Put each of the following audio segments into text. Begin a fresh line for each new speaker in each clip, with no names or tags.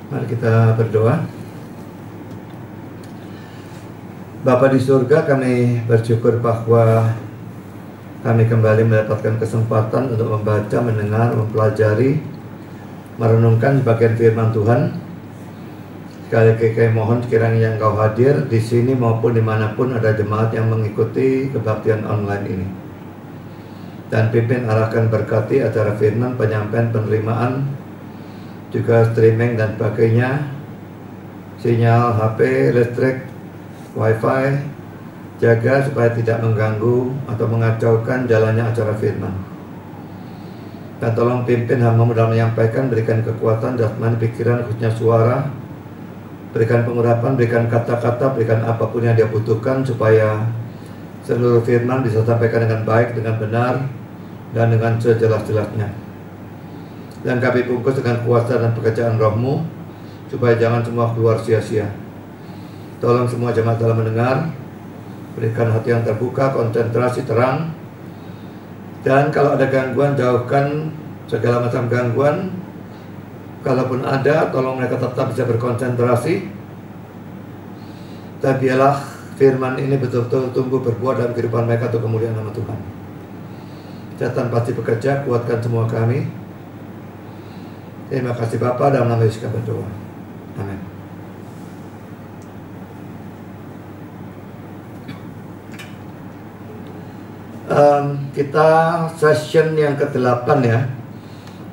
Mari kita berdoa. Bapa di surga, kami bersyukur bahwa kami kembali mendapatkan kesempatan untuk membaca, mendengar, mempelajari, merenungkan bagian firman Tuhan. Sekali lagi kami mohon kiranya Engkau hadir di sini maupun dimanapun ada jemaat yang mengikuti kebaktian online ini. Dan pimpin, arahkan, berkati acara firman, penyampaian, penerimaan, juga streaming dan sebagainya, sinyal HP, listrik, wifi, jaga supaya tidak mengganggu atau mengacaukan jalannya acara firman. Dan tolong pimpin hamba-Mu dalam menyampaikan, berikan kekuatan jasmani, pikiran, khususnya suara, berikan pengurapan, berikan kata-kata, berikan apapun yang Dia butuhkan supaya seluruh firman bisa sampaikan dengan baik, dengan benar, dan dengan sejelas-jelasnya. Dan kami bungkus dengan kuasa dan pekerjaan Roh-Mu supaya jangan semua keluar sia-sia. Tolong semua jemaat dalam mendengar, berikan hati yang terbuka, konsentrasi terang. Dan kalau ada gangguan, jauhkan segala macam gangguan. Kalaupun ada, tolong mereka tetap bisa berkonsentrasi. Dan biarlah firman ini betul-betul tumbuh berbuah dalam kehidupan mereka untuk kemuliaan nama Tuhan. Setan pasti bekerja, kuatkan semua kami. Terima kasih Bapa, dalam nama Yesus kami berdoa. Amin. Kita session yang ke-8 ya,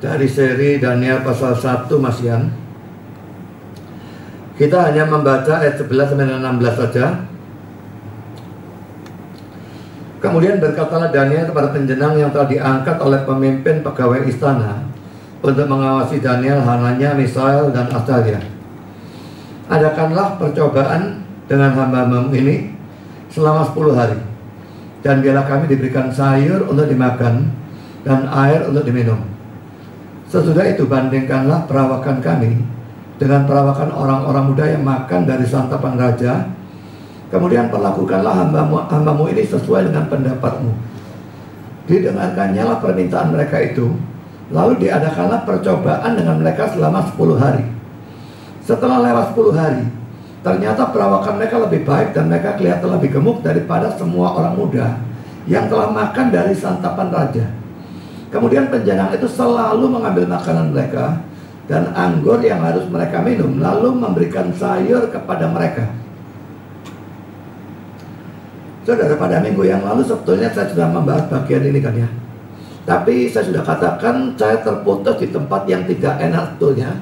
dari seri Daniel pasal 1 Masian. Kita hanya membaca ayat 11 sampai 16 saja. Kemudian berkatalah Daniel kepada penjenang yang telah diangkat oleh pemimpin pegawai istana untuk mengawasi Daniel, Hananya, Misael, dan Azaria. Adakanlah percobaan dengan hamba-Mu ini selama 10 hari. Dan biarlah kami diberikan sayur untuk dimakan dan air untuk diminum. Sesudah itu bandingkanlah perawakan kami dengan perawakan orang-orang muda yang makan dari santapan raja. Kemudian perlakukanlah hamba-Mu ini sesuai dengan pendapat-Mu. Didengarkannya lah permintaan mereka itu. Lalu diadakanlah percobaan dengan mereka selama 10 hari. Setelah lewat 10 hari, ternyata perawakan mereka lebih baik dan mereka kelihatan lebih gemuk daripada semua orang muda yang telah makan dari santapan raja. Kemudian penjenang itu selalu mengambil makanan mereka dan anggur yang harus mereka minum, lalu memberikan sayur kepada mereka. Saudara, pada minggu yang lalu sebetulnya saya sudah membahas bagian ini kan ya. Tapi saya sudah katakan saya terputus di tempat yang tidak enak sebetulnya,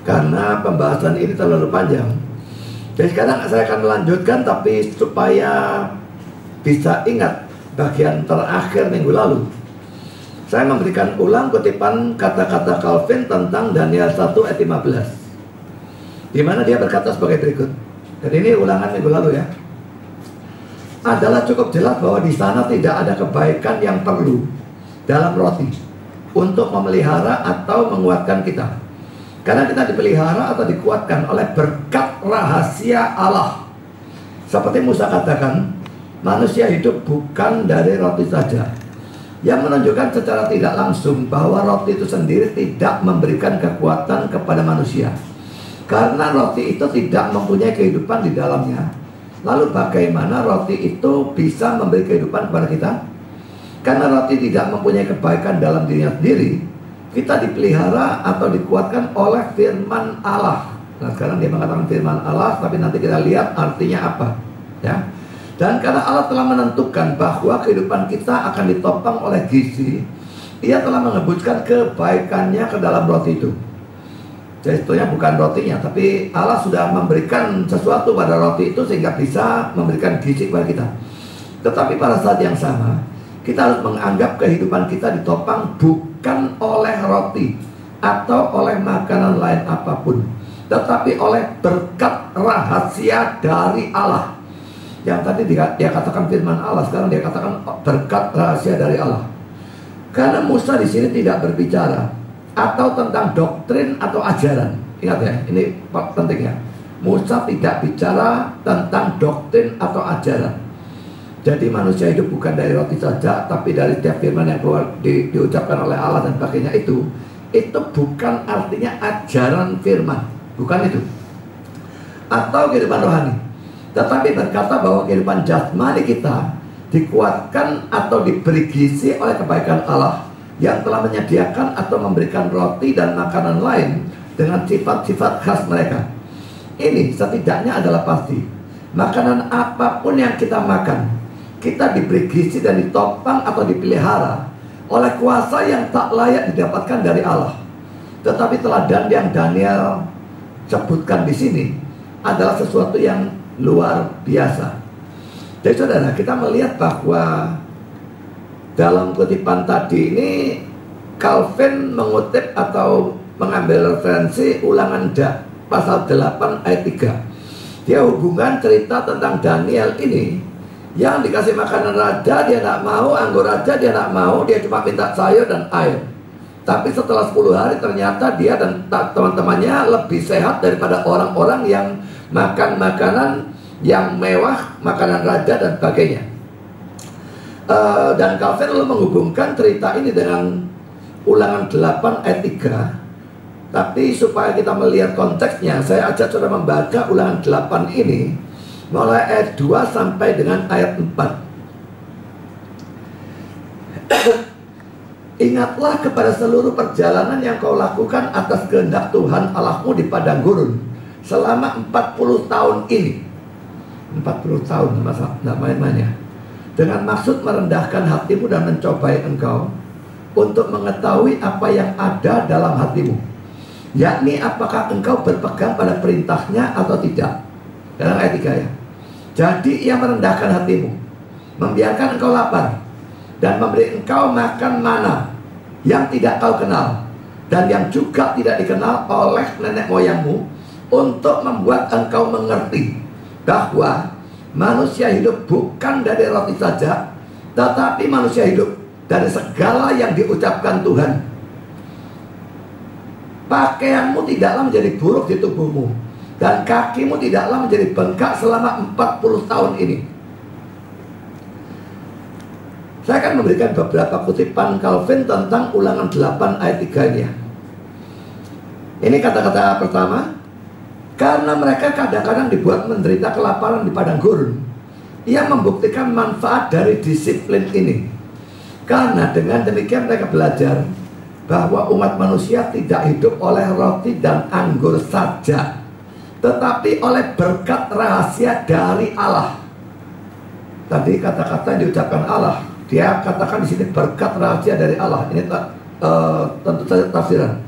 karena pembahasan ini terlalu panjang. Jadi sekarang saya akan melanjutkan, tapi supaya bisa ingat bagian terakhir minggu lalu, saya memberikan ulang kutipan kata-kata Calvin tentang Daniel 1 ayat 15, di mana dia berkata sebagai berikut. Dan ini ulangan minggu lalu ya. Adalah cukup jelas bahwa di sana tidak ada kebaikan yang perlu dalam roti untuk memelihara atau menguatkan kita. Karena kita dipelihara atau dikuatkan oleh berkat rahasia Allah. Seperti Musa katakan, manusia hidup bukan dari roti saja. Yang menunjukkan secara tidak langsung bahwa roti itu sendiri tidak memberikan kekuatan kepada manusia. Karena roti itu tidak mempunyai kehidupan di dalamnya. Lalu bagaimana roti itu bisa memberi kehidupan kepada kita? Karena roti tidak mempunyai kebaikan dalam dirinya sendiri, kita dipelihara atau dikuatkan oleh firman Allah. Nah sekarang dia mengatakan firman Allah, tapi nanti kita lihat artinya apa ya. Dan karena Allah telah menentukan bahwa kehidupan kita akan ditopang oleh gizi, Ia telah mengebuskan kebaikannya ke dalam roti itu. Jadi sebetulnya bukan rotinya, tapi Allah sudah memberikan sesuatu pada roti itu sehingga bisa memberikan gizi kepada kita. Tetapi pada saat yang sama, kita harus menganggap kehidupan kita ditopang bukan oleh roti atau oleh makanan lain apapun, tetapi oleh berkat rahasia dari Allah. Yang tadi dia katakan firman Allah, sekarang dia katakan berkat rahasia dari Allah. Karena Musa di sini tidak berbicara atau tentang doktrin atau ajaran. Ingat ya, ini penting ya. Musa tidak bicara tentang doktrin atau ajaran. Jadi manusia hidup bukan dari roti saja, tapi dari setiap firman yang keluar diucapkan oleh Allah dan sebagainya. Itu bukan artinya ajaran firman, bukan itu. Atau kehidupan rohani. Tetapi berkata bahwa kehidupan jasmani kita dikuatkan atau diberi gizi oleh kebaikan Allah yang telah menyediakan atau memberikan roti dan makanan lain dengan sifat-sifat khas mereka. Ini setidaknya adalah pasti. Makanan apapun yang kita makan, kita diberi gizi dan ditopang atau dipelihara oleh kuasa yang tak layak didapatkan dari Allah. Tetapi teladan yang Daniel sebutkan di sini adalah sesuatu yang luar biasa. Jadi saudara, kita melihat bahwa dalam kutipan tadi ini Calvin mengutip atau mengambil referensi Ulangan pasal 8 ayat 3. Dia hubungan cerita tentang Daniel ini yang dikasih makanan raja dia tidak mau, anggur raja dia tidak mau, dia cuma minta sayur dan air. Tapi setelah 10 hari ternyata dia dan teman-temannya lebih sehat daripada orang-orang yang makan makanan yang mewah, makanan raja dan sebagainya. Dan Calvin lalu menghubungkan cerita ini dengan Ulangan 8 ayat 3. Tapi supaya kita melihat konteksnya, saya ajak saudara membaca Ulangan 8 ini mulai ayat 2 sampai dengan ayat 4. Ingatlah kepada seluruh perjalanan yang kau lakukan atas kehendak Tuhan Allahmu di padang gurun selama 40 tahun ini. 40 tahun, tidak main-main ya. Dengan maksud merendahkan hatimu dan mencobai engkau untuk mengetahui apa yang ada dalam hatimu, yakni apakah engkau berpegang pada perintahnya atau tidak. Dalam ayat 3 ya. Jadi ia merendahkan hatimu, membiarkan engkau lapar, dan memberi engkau makan mana yang tidak kau kenal, dan yang juga tidak dikenal oleh nenek moyangmu, untuk membuat engkau mengerti bahwa manusia hidup bukan dari roti saja, tetapi manusia hidup dari segala yang diucapkan Tuhan. Pakaianmu tidaklah menjadi buruk di tubuhmu, dan kakimu tidaklah menjadi bengkak selama 40 tahun ini. Saya akan memberikan beberapa kutipan Calvin tentang Ulangan 8 ayat 3 ini ya. Ini kata-kata pertama. Karena mereka kadang-kadang dibuat menderita kelaparan di padang gurun, ia membuktikan manfaat dari disiplin ini. Karena dengan demikian mereka belajar bahwa umat manusia tidak hidup oleh roti dan anggur saja, tetapi oleh berkat rahasia dari Allah. Tadi kata-kata yang diucapkan Allah, dia katakan di sini berkat rahasia dari Allah. Ini tentu saja tafsiran.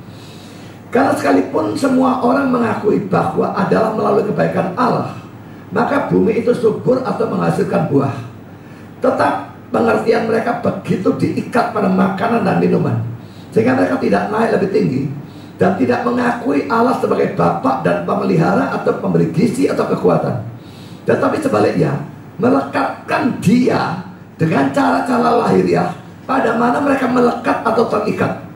Karena sekalipun semua orang mengakui bahwa adalah melalui kebaikan Allah, maka bumi itu subur atau menghasilkan buah, tetap pengertian mereka begitu diikat pada makanan dan minuman, sehingga mereka tidak naik lebih tinggi dan tidak mengakui Allah sebagai Bapa dan pemelihara atau pemberi gizi atau kekuatan. Tetapi sebaliknya, melekatkan Dia dengan cara-cara lahiriah pada mana mereka melekat atau terikat,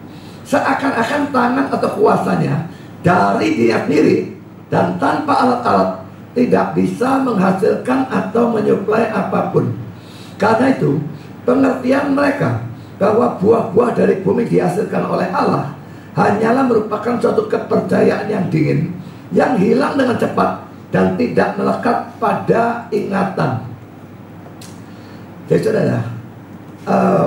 seakan-akan tangan atau kuasanya dari Dia sendiri dan tanpa alat-alat tidak bisa menghasilkan atau menyuplai apapun. Karena itu, pengertian mereka bahwa buah-buah dari bumi dihasilkan oleh Allah hanyalah merupakan suatu kepercayaan yang dingin, yang hilang dengan cepat dan tidak melekat pada ingatan. Jadi saudara,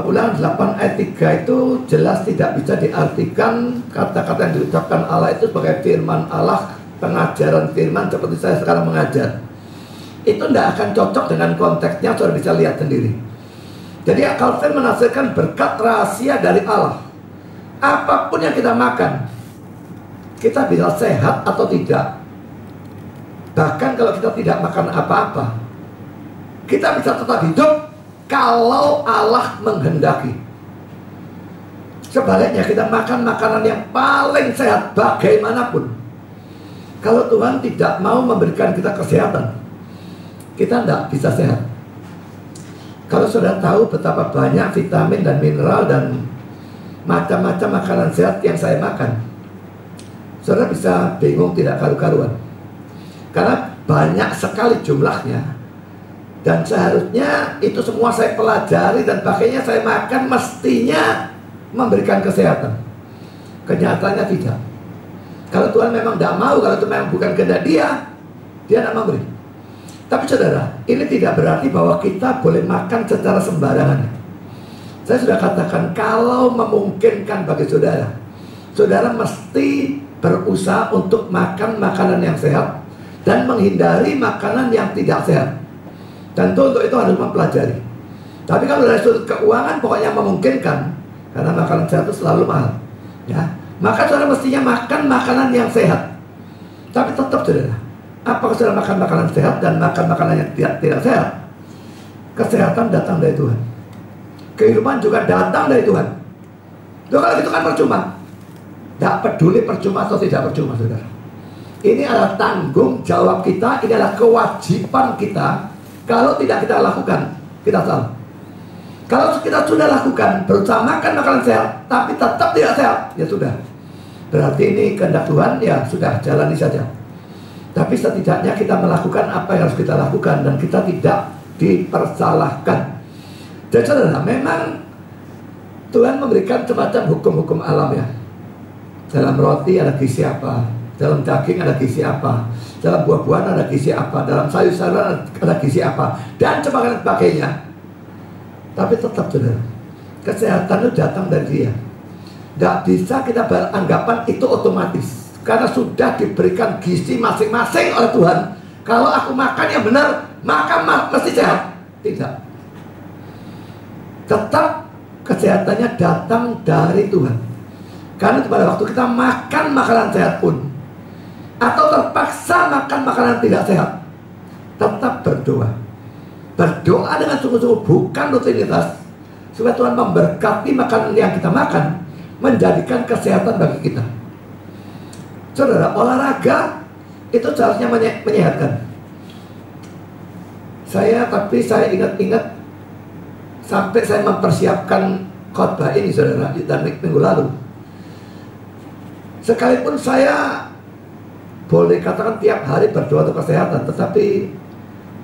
Ulangan 8 ayat 3 itu jelas tidak bisa diartikan kata-kata yang diucapkan Allah itu sebagai firman Allah, pengajaran firman seperti saya sekarang mengajar. Itu tidak akan cocok dengan konteksnya, saudara bisa lihat sendiri. Jadi Calvin menafsirkan berkat rahasia dari Allah. Apapun yang kita makan, kita bisa sehat atau tidak. Bahkan kalau kita tidak makan apa-apa, kita bisa tetap hidup kalau Allah menghendaki. Sebaliknya, kita makan makanan yang paling sehat bagaimanapun, kalau Tuhan tidak mau memberikan kita kesehatan, kita tidak bisa sehat. Kalau saudara tahu betapa banyak vitamin dan mineral dan macam-macam makanan sehat yang saya makan, saudara bisa bingung tidak karu-karuan. Karena banyak sekali jumlahnya. Dan seharusnya itu semua saya pelajari dan pakainya saya makan mestinya memberikan kesehatan. Kenyataannya tidak. Kalau Tuhan memang tidak mau, kalau itu memang bukan kehendak Dia tidak memberi. Tapi saudara, ini tidak berarti bahwa kita boleh makan secara sembarangan. Saya sudah katakan, kalau memungkinkan bagi saudara, saudara mesti berusaha untuk makan makanan yang sehat dan menghindari makanan yang tidak sehat. Tentu untuk itu harus mempelajari. Tapi kalau dari sudut keuangan pokoknya memungkinkan, karena makanan sehat itu selalu mahal, ya, maka saudara mestinya makan makanan yang sehat. Tapi tetap saudara, apakah saudara makan makanan sehat dan makan makanan yang tidak sehat? Kesehatan datang dari Tuhan, kehidupan juga datang dari Tuhan. Loh, kalau itu kan percuma. Tidak peduli percuma atau tidak percuma, saudara. Ini adalah tanggung jawab kita, ini adalah kewajiban kita. Kalau tidak kita lakukan, kita salah. Kalau kita sudah lakukan, berusaha makan makanan sehat, tapi tetap tidak sehat, ya sudah. Berarti ini kehendak Tuhan, ya sudah, jalani saja. Tapi setidaknya kita melakukan apa yang harus kita lakukan, dan kita tidak dipersalahkan. Jadi saudara, memang Tuhan memberikan semacam hukum-hukum alam ya. Dalam roti ada gizi apa, dalam daging ada gizi apa, dalam buah-buahan ada gizi apa, dalam sayur-sayuran ada gizi apa, dan sebagainya. Tapi tetap saudara, kesehatan itu datang dari Dia. Tidak bisa kita beranggapan itu otomatis, karena sudah diberikan gizi masing-masing oleh Tuhan. Kalau aku makan yang benar, maka mesti sehat. Tidak. Tetap kesehatannya datang dari Tuhan. Karena pada waktu kita makan makanan sehat pun, atau terpaksa makan makanan tidak sehat, tetap berdoa. Berdoa dengan sungguh-sungguh, bukan rutinitas, supaya Tuhan memberkati makanan yang kita makan, menjadikan kesehatan bagi kita. Saudara, olahraga itu seharusnya menyehatkan. Saya ingat sampai saya mempersiapkan khotbah ini, saudara, dan minggu lalu. Sekalipun saya boleh katakan tiap hari berdoa untuk kesehatan, tetapi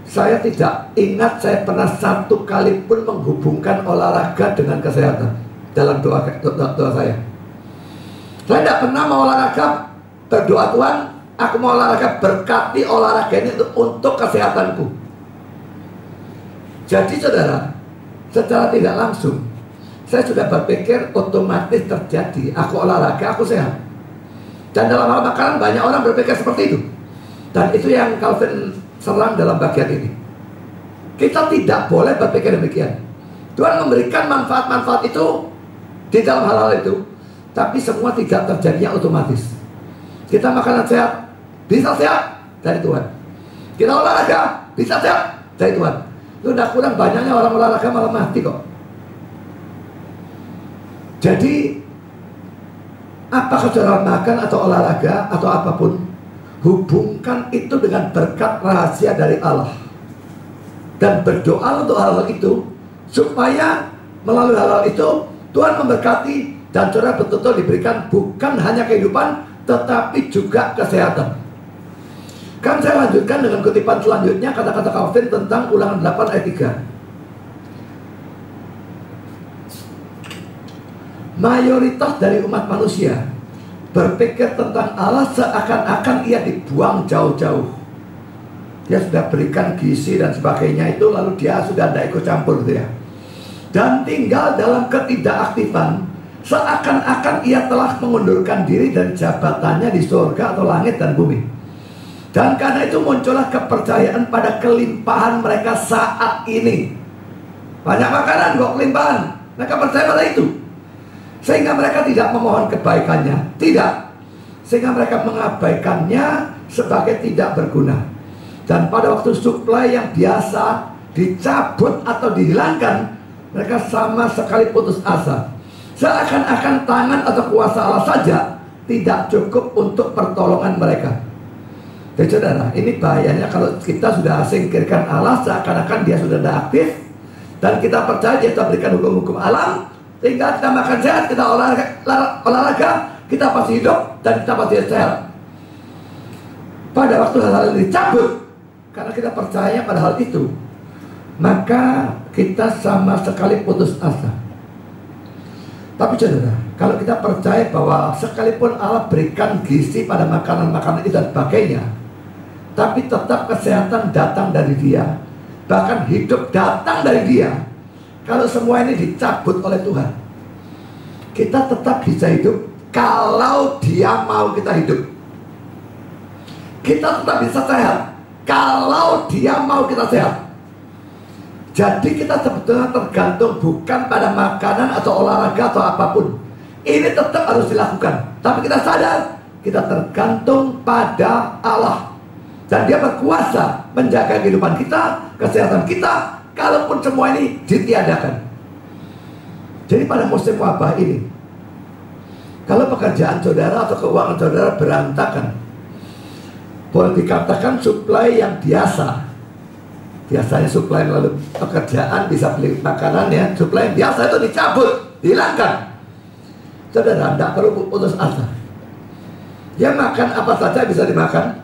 saya tidak ingat saya pernah satu kali pun menghubungkan olahraga dengan kesehatan dalam doa saya. Saya tidak pernah mau olahraga berdoa, Tuhan, aku mau olahraga, berkati olahraga ini untuk kesehatanku. Jadi saudara, secara tidak langsung saya sudah berpikir otomatis terjadi, aku olahraga, aku sehat. Dan dalam hal makanan banyak orang berpikir seperti itu. Dan itu yang Calvin serang dalam bagian ini. Kita tidak boleh berpikir demikian. Tuhan memberikan manfaat-manfaat itu di dalam hal-hal itu, tapi semua tidak terjadinya otomatis. Kita makanan sehat, bisa sehat dari Tuhan. Kita olahraga, bisa sehat dari Tuhan. Itu tidak kurang banyaknya orang olahraga malah mati kok. Jadi apakah saudara makan atau olahraga atau apapun, hubungkan itu dengan berkat rahasia dari Allah. Dan berdoa untuk hal-hal itu, supaya melalui hal-hal itu Tuhan memberkati dan saudara betul-betul diberikan bukan hanya kehidupan, tetapi juga kesehatan. Kan saya lanjutkan dengan kutipan selanjutnya, kata-kata Calvin tentang Ulangan 8 ayat 3. Mayoritas dari umat manusia berpikir tentang Allah seakan-akan ia dibuang jauh-jauh. Dia sudah berikan gizi dan sebagainya itu, lalu dia sudah tidak ikut campur gitu ya. Dan tinggal dalam ketidakaktifan, seakan-akan ia telah mengundurkan diri dari jabatannya di surga atau langit dan bumi. Dan karena itu muncullah kepercayaan pada kelimpahan mereka saat ini. Banyak makanan kok kelimpahan, mereka percaya pada itu. Sehingga mereka tidak memohon kebaikannya. Tidak. sehingga mereka mengabaikannya sebagai tidak berguna. Dan pada waktu suplai yang biasa dicabut atau dihilangkan, mereka sama sekali putus asa. Seakan-akan tangan atau kuasa Allah saja tidak cukup untuk pertolongan mereka. Jadi saudara, ini bahayanya kalau kita sudah singkirkan Allah, seakan-akan dia sudah tidak aktif, dan kita percaya dia telah berikan hukum-hukum alam, tinggal kita makan sehat, kita olahraga, kita pasti hidup, dan kita pasti sehat. Pada waktu hal-hal ini dicabut, karena kita percaya pada hal itu, maka kita sama sekali putus asa. Tapi saudara, kalau kita percaya bahwa sekalipun Allah berikan gizi pada makanan-makanan itu dan sebagainya, tapi tetap kesehatan datang dari Dia, bahkan hidup datang dari Dia. Kalau semua ini dicabut oleh Tuhan, kita tetap bisa hidup kalau Dia mau kita hidup. Kita tetap bisa sehat kalau Dia mau kita sehat. Jadi kita sebetulnya tergantung bukan pada makanan atau olahraga atau apapun. Ini tetap harus dilakukan. Tapi kita sadar kita tergantung pada Allah, dan Dia berkuasa menjaga kehidupan kita, kesehatan kita, kalaupun semua ini ditiadakan. Jadi pada musim wabah ini, kalau pekerjaan saudara atau keuangan saudara berantakan, boleh dikatakan suplai yang biasa, biasanya suplai melalui pekerjaan, bisa beli makanan ya, suplai yang biasa itu dicabut, dihilangkan. Saudara tidak perlu putus asa. Dia makan apa saja bisa dimakan,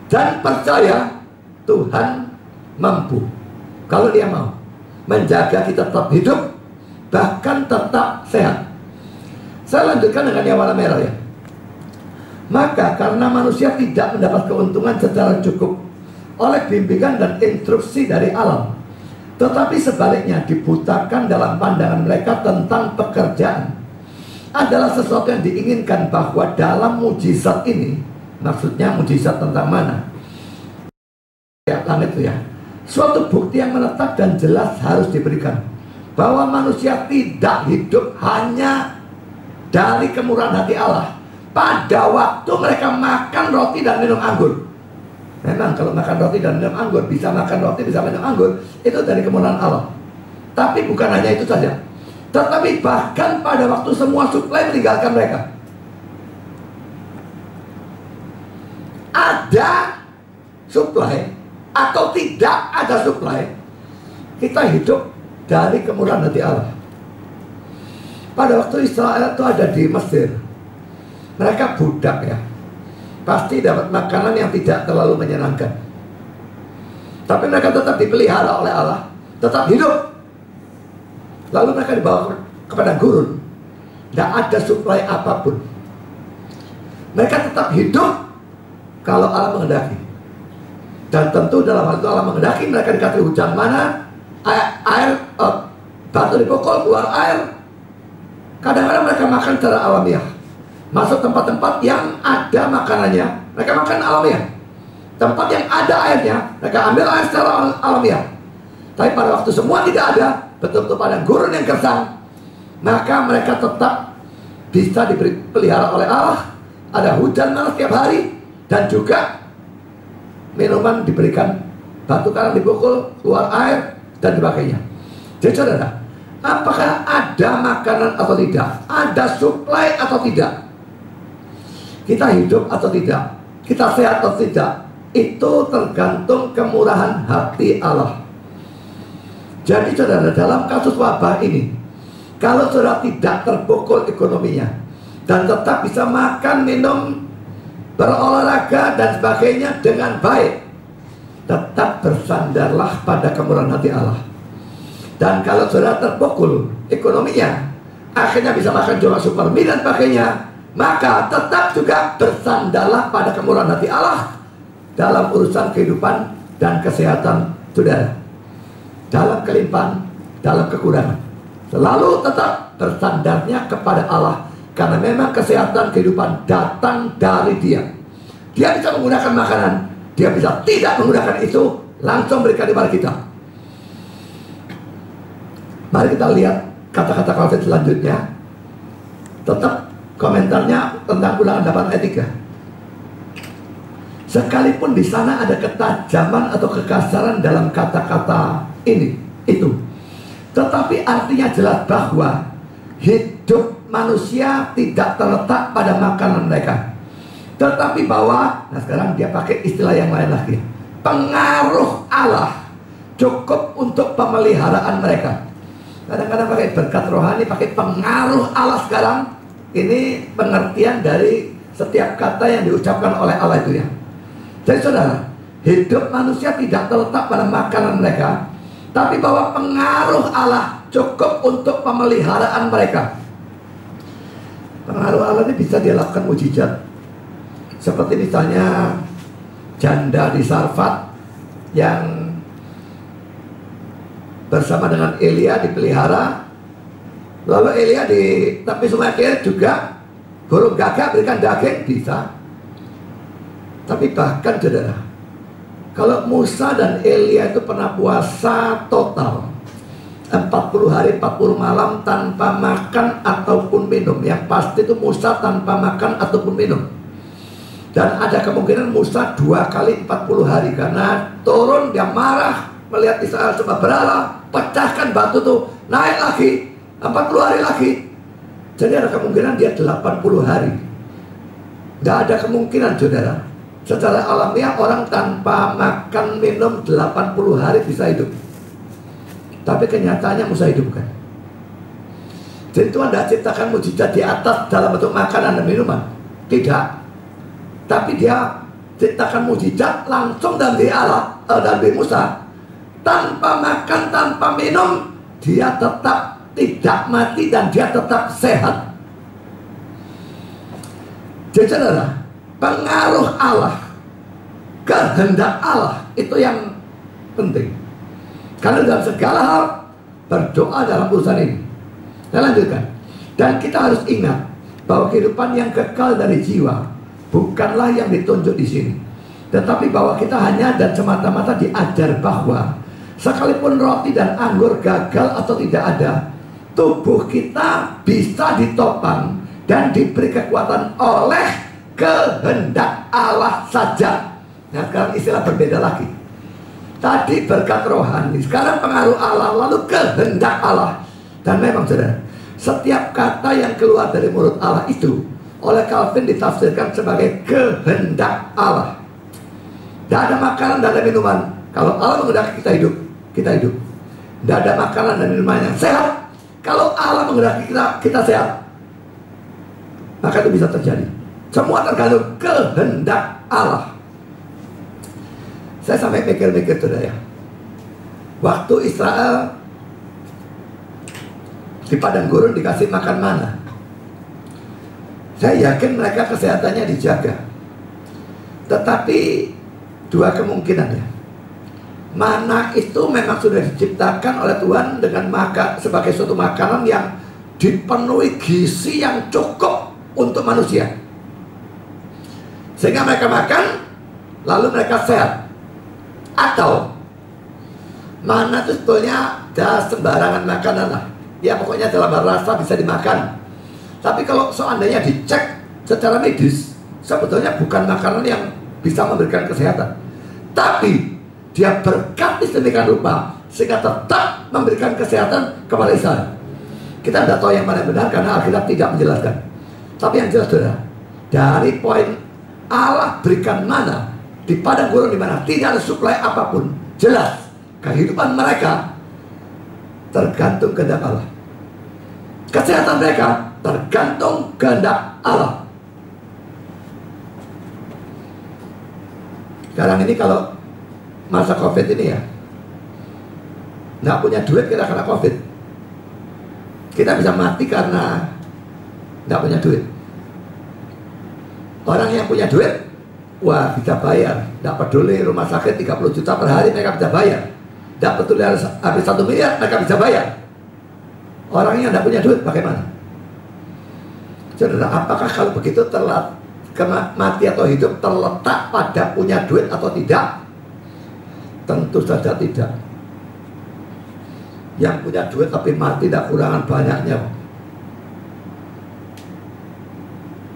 dan percaya Tuhan mampu, kalau Dia mau, menjaga kita tetap hidup, bahkan tetap sehat. Saya lanjutkan dengan yang warna merah ya. Maka karena manusia tidak mendapat keuntungan secara cukup oleh bimbingan dan instruksi dari alam, tetapi sebaliknya dibutakan dalam pandangan mereka tentang pekerjaan, adalah sesuatu yang diinginkan bahwa dalam mujizat ini, maksudnya mujizat tentang mana? Ya, langit itu ya. Suatu bukti yang menetap dan jelas harus diberikan bahwa manusia tidak hidup hanya dari kemurahan hati Allah pada waktu mereka makan roti dan minum anggur. Memang kalau makan roti dan minum anggur, bisa makan roti, bisa minum anggur, itu dari kemurahan Allah. Tapi bukan hanya itu saja, tetapi bahkan pada waktu semua suplai meninggalkan mereka, ada suplai atau tidak ada suplai, kita hidup dari kemurahan hati Allah. Pada waktu Israel itu ada di Mesir, mereka budak ya, pasti dapat makanan yang tidak terlalu menyenangkan, tapi mereka tetap dipelihara oleh Allah, tetap hidup. Lalu mereka dibawa ke padang gurun, tidak ada suplai apapun. Mereka tetap hidup kalau Allah menghendaki. Dan tentu dalam hal itu Allah menghendaki mereka dikasih hujan mana, air, batu dipukul, keluar air. Kadang-kadang mereka makan secara alamiah, masuk tempat-tempat yang ada makanannya, mereka makan alamiah. Tempat yang ada airnya, mereka ambil air secara alamiah. Tapi pada waktu semua tidak ada, betul-betul padang gurun yang gersang, maka mereka tetap bisa dipelihara oleh Allah. Ada hujan malam setiap hari, dan juga minuman diberikan, batu karang dipukul, keluar air, dan sebagainya. Jadi saudara, apakah ada makanan atau tidak, ada suplai atau tidak, kita hidup atau tidak, kita sehat atau tidak, itu tergantung kemurahan hati Allah. Jadi saudara, dalam kasus wabah ini, kalau saudara tidak terpukul ekonominya, dan tetap bisa makan, minum, berolahraga dan sebagainya dengan baik, tetap bersandarlah pada kemurahan hati Allah. Dan kalau saudara terpukul ekonominya, akhirnya bisa makan cuma super mie dan sebagainya, maka tetap juga bersandarlah pada kemurahan hati Allah dalam urusan kehidupan dan kesehatan saudara. Dalam kelimpahan, dalam kekurangan, selalu tetap bersandarnya kepada Allah, karena memang kesehatan kehidupan datang dari Dia. Dia bisa menggunakan makanan, Dia bisa tidak menggunakan itu, langsung berikan kepada kita. Mari kita lihat kata-kata David selanjutnya. Tetap komentarnya tentang Ulangan 8 ayat 3. Sekalipun di sana ada ketajaman atau kekasaran dalam kata-kata ini, itu, tetapi artinya jelas bahwa hidup manusia tidak terletak pada makanan mereka, tetapi bahwa, nah sekarang dia pakai istilah yang lain lagi, pengaruh Allah cukup untuk pemeliharaan mereka. Kadang-kadang pakai berkat rohani, pakai pengaruh Allah. Sekarang ini pengertian dari setiap kata yang diucapkan oleh Allah itu ya. Jadi saudara, hidup manusia tidak terletak pada makanan mereka, tapi bahwa pengaruh Allah cukup untuk pemeliharaan mereka. Pengaruh Allah ini bisa dilakukan mujizat, seperti misalnya janda di Sarfat yang bersama dengan Elia dipelihara. Lalu Elia di tepi sungai Kerit juga burung gagak berikan daging, bisa. Tapi bahkan saudara, kalau Musa dan Elia itu pernah puasa total 40 hari 40 malam tanpa makan ataupun minum. Yang pasti itu Musa tanpa makan ataupun minum. Dan ada kemungkinan Musa 2 kali 40 hari, karena turun dia marah melihat Israel sembah berhala, pecahkan batu tuh, naik lagi 40 hari lagi. Jadi ada kemungkinan dia 80 hari. Tidak ada kemungkinan saudara, secara alamiah orang tanpa makan minum 80 hari bisa hidup. Tapi kenyataannya Musa hidup kan. Jadi Tuhan tidak ciptakan mujizat di atas dalam bentuk makanan dan minuman, tidak. Tapi dia ciptakan mujizat langsung dalam diri Allah, dalam diri Musa. Tanpa makan, tanpa minum, dia tetap tidak mati dan dia tetap sehat. Jadi saudara, pengaruh Allah, kehendak Allah, itu yang penting. Karena dalam segala hal berdoa dalam urusan ini. Saya lanjutkan. Dan kita harus ingat bahwa kehidupan yang kekal dari jiwa bukanlah yang ditunjuk di sini, tetapi bahwa kita hanya dan semata-mata diajar bahwa sekalipun roti dan anggur gagal atau tidak ada, tubuh kita bisa ditopang dan diberi kekuatan oleh kehendak Allah saja. Nah sekarang istilah berbeda lagi. Tadi berkat rohani, sekarang pengaruh Allah, lalu kehendak Allah. Dan memang saudara, setiap kata yang keluar dari mulut Allah itu oleh Calvin ditafsirkan sebagai kehendak Allah. Tidak ada makanan, tidak ada minuman. Kalau Allah menghendaki kita hidup, kita hidup. Tidak ada makanan dan minuman yang sehat. Kalau Allah menghendaki kita sehat, maka itu bisa terjadi. Semua tergantung kehendak Allah. Saya sampai mikir-mikir saudara ya, waktu Israel di padang gurun dikasih makan mana, saya yakin mereka kesehatannya dijaga. Tetapi dua kemungkinan ya. Mana itu memang sudah diciptakan oleh Tuhan dengan sebagai suatu makanan yang dipenuhi gizi yang cukup untuk manusia, sehingga mereka makan lalu mereka sehat. Atau mana itu sebetulnya dah sembarangan makanan lah, ya pokoknya dalam rasa bisa dimakan. Tapi kalau seandainya dicek secara medis, sebetulnya bukan makanan yang bisa memberikan kesehatan, tapi dia berkati sedemikian rupa sehingga tetap memberikan kesehatan kepada Israel. Kita tidak tahu yang mana benar karena Alkitab tidak menjelaskan. Tapi yang jelas saudara, dari poin Allah berikan mana di padang gurun di mana tidak ada suplai apapun, jelas kehidupan mereka tergantung kehendak Allah. Kesehatan mereka tergantung kehendak Allah. Sekarang ini kalau masa COVID ini ya, nggak punya duit kita kena COVID, kita bisa mati karena nggak punya duit. Orang yang punya duit, wah bisa bayar, nggak peduli rumah sakit 30 juta per hari mereka bisa bayar, nggak peduli habis 1 miliar mereka bisa bayar. Orang yang nggak punya duit bagaimana? Saudara, apakah kalau begitu mati atau hidup terletak pada punya duit atau tidak? Tentu saja tidak. Yang punya duit tapi mati tidak kurangan banyaknya.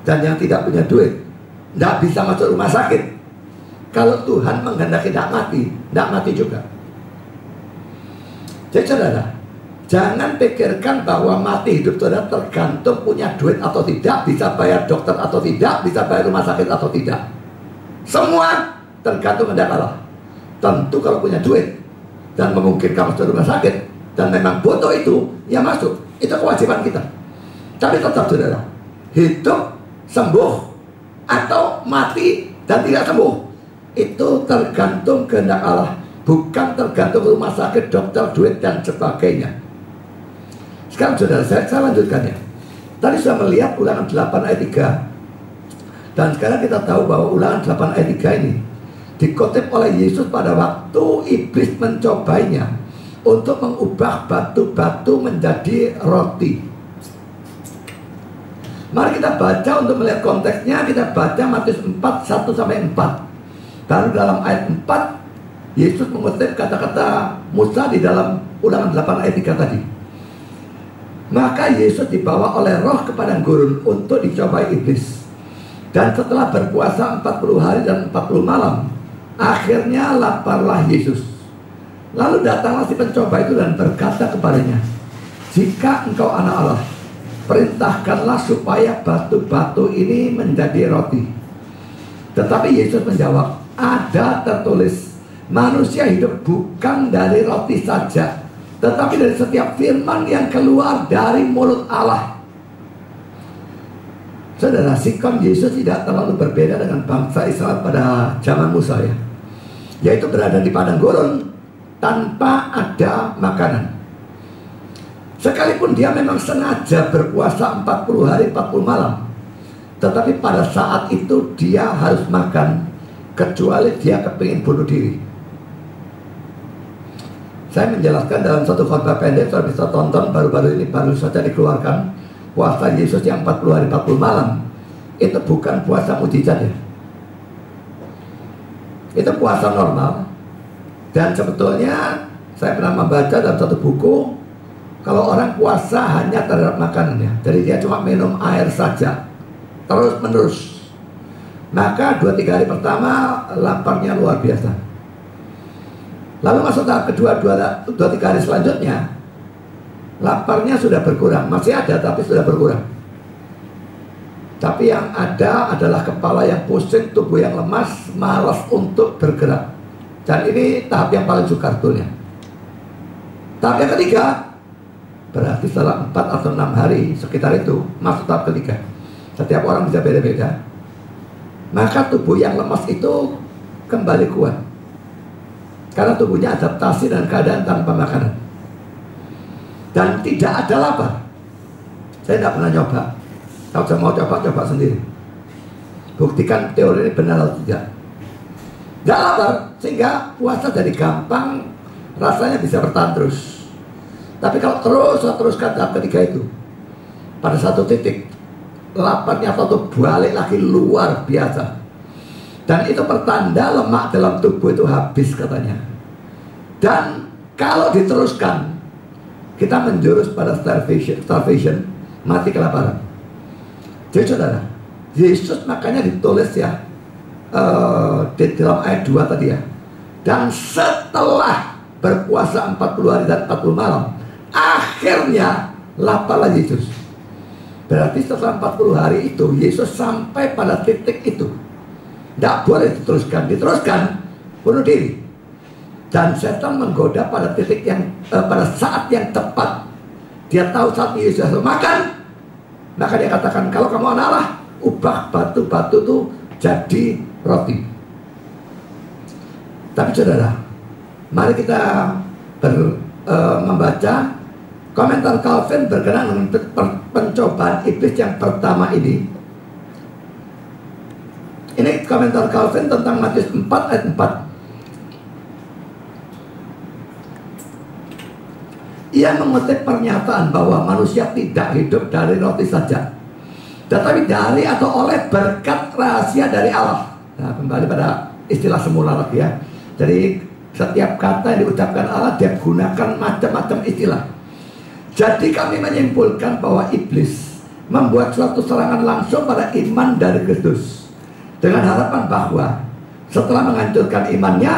Dan yang tidak punya duit tidak bisa masuk rumah sakit. Kalau Tuhan menghendaki tidak mati juga. Jadi saudara, jangan pikirkan bahwa mati hidup saudara tergantung punya duit atau tidak, bisa bayar dokter atau tidak, bisa bayar rumah sakit atau tidak. Semua tergantung kehendak Allah. Tentu kalau punya duit dan memungkinkan masuk rumah sakit dan memang butuh itu, ya masuk. Itu kewajiban kita. Tapi tetap saudara, hidup, sembuh, atau mati dan tidak sembuh, itu tergantung kehendak Allah, bukan tergantung rumah sakit, dokter, duit, dan sebagainya. Sekarang saudara, saya lanjutkan ya. Tadi sudah melihat Ulangan 8 ayat 3. Dan sekarang kita tahu bahwa Ulangan 8 ayat 3 ini dikutip oleh Yesus pada waktu iblis mencobanya untuk mengubah batu-batu menjadi roti. Mari kita baca untuk melihat konteksnya. Kita baca Matius 4, 1-4. Baru dalam ayat 4 Yesus mengutip kata-kata Musa di dalam Ulangan 8 ayat 3 tadi. Maka Yesus dibawa oleh roh ke padang gurun untuk dicobai iblis. Dan setelah berpuasa 40 hari dan 40 malam, akhirnya laparlah Yesus. Lalu datanglah si pencoba itu dan berkata kepadanya, jika engkau anak Allah, perintahkanlah supaya batu-batu ini menjadi roti. Tetapi Yesus menjawab, ada tertulis, manusia hidup bukan dari roti saja, tetapi dari setiap firman yang keluar dari mulut Allah. Saudara, sikap Yesus tidak terlalu berbeda dengan bangsa Israel pada zaman Musa ya. Yaitu berada di padang gurun tanpa ada makanan. Sekalipun dia memang sengaja berpuasa 40 hari 40 malam, tetapi pada saat itu dia harus makan, kecuali dia kepingin bunuh diri. Saya menjelaskan dalam satu khotbah pendek, saudara bisa tonton, baru-baru ini baru saja dikeluarkan. Puasa Yesus yang 40 hari 40 malam itu bukan puasa mujizat ya. Itu puasa normal. Dan sebetulnya saya pernah membaca dalam satu buku, kalau orang puasa hanya terhadap makanannya, jadi dia cuma minum air saja terus menerus, maka 2-3 hari pertama laparnya luar biasa. Lalu masuk tahap kedua, 2-3 hari selanjutnya laparnya sudah berkurang. Masih ada tapi sudah berkurang. Tapi yang ada adalah kepala yang pusing, tubuh yang lemas, malas untuk bergerak. Dan ini tahap yang paling sukar sebetulnya. Tahap yang ketiga, berarti setelah 4 atau 6 hari sekitar itu masuk tahap ketiga. Setiap orang bisa beda-beda. Maka tubuh yang lemas itu kembali kuat, karena tubuhnya adaptasi dengan keadaan tanpa makanan. Dan tidak ada lapar. Saya tidak pernah nyoba. Kalau saya mau coba sendiri. Buktikan teori ini benar atau tidak. Tidak lapar, sehingga puasa jadi gampang, rasanya bisa bertahan terus. Tapi kalau teruskan tahap ketiga itu, pada satu titik laparnya atau balik lagi luar biasa. Dan itu pertanda lemak dalam tubuh itu habis katanya. Dan kalau diteruskan, kita menjurus pada starvation, mati kelaparan. Jadi saudara, Yesus makanya ditulis ya di dalam ayat 2 tadi ya. Dan setelah berpuasa 40 hari dan 40 malam, akhirnya laparlah Yesus. Berarti setelah 40 hari itu Yesus sampai pada titik itu. Tidak boleh diteruskan, bunuh diri. Dan setan menggoda pada titik yang pada saat yang tepat. Dia tahu saat Yesus harus makan, maka dia katakan, kalau kamu anak Allah, ubah batu-batu itu jadi roti. Tapi saudara, mari kita membaca komentar Calvin berkenaan dengan pencobaan iblis yang pertama ini. Ini komentar Calvin tentang Matius 4 ayat 4. Ia mengutip pernyataan bahwa manusia tidak hidup dari roti saja, tetapi dari atau oleh berkat rahasia dari Allah. Nah, kembali pada istilah semula lagi ya. Jadi setiap kata yang diucapkan Allah, dia gunakan macam-macam istilah. Jadi kami menyimpulkan bahwa iblis membuat suatu serangan langsung pada iman dari Kristus, dengan harapan bahwa setelah menghancurkan imannya,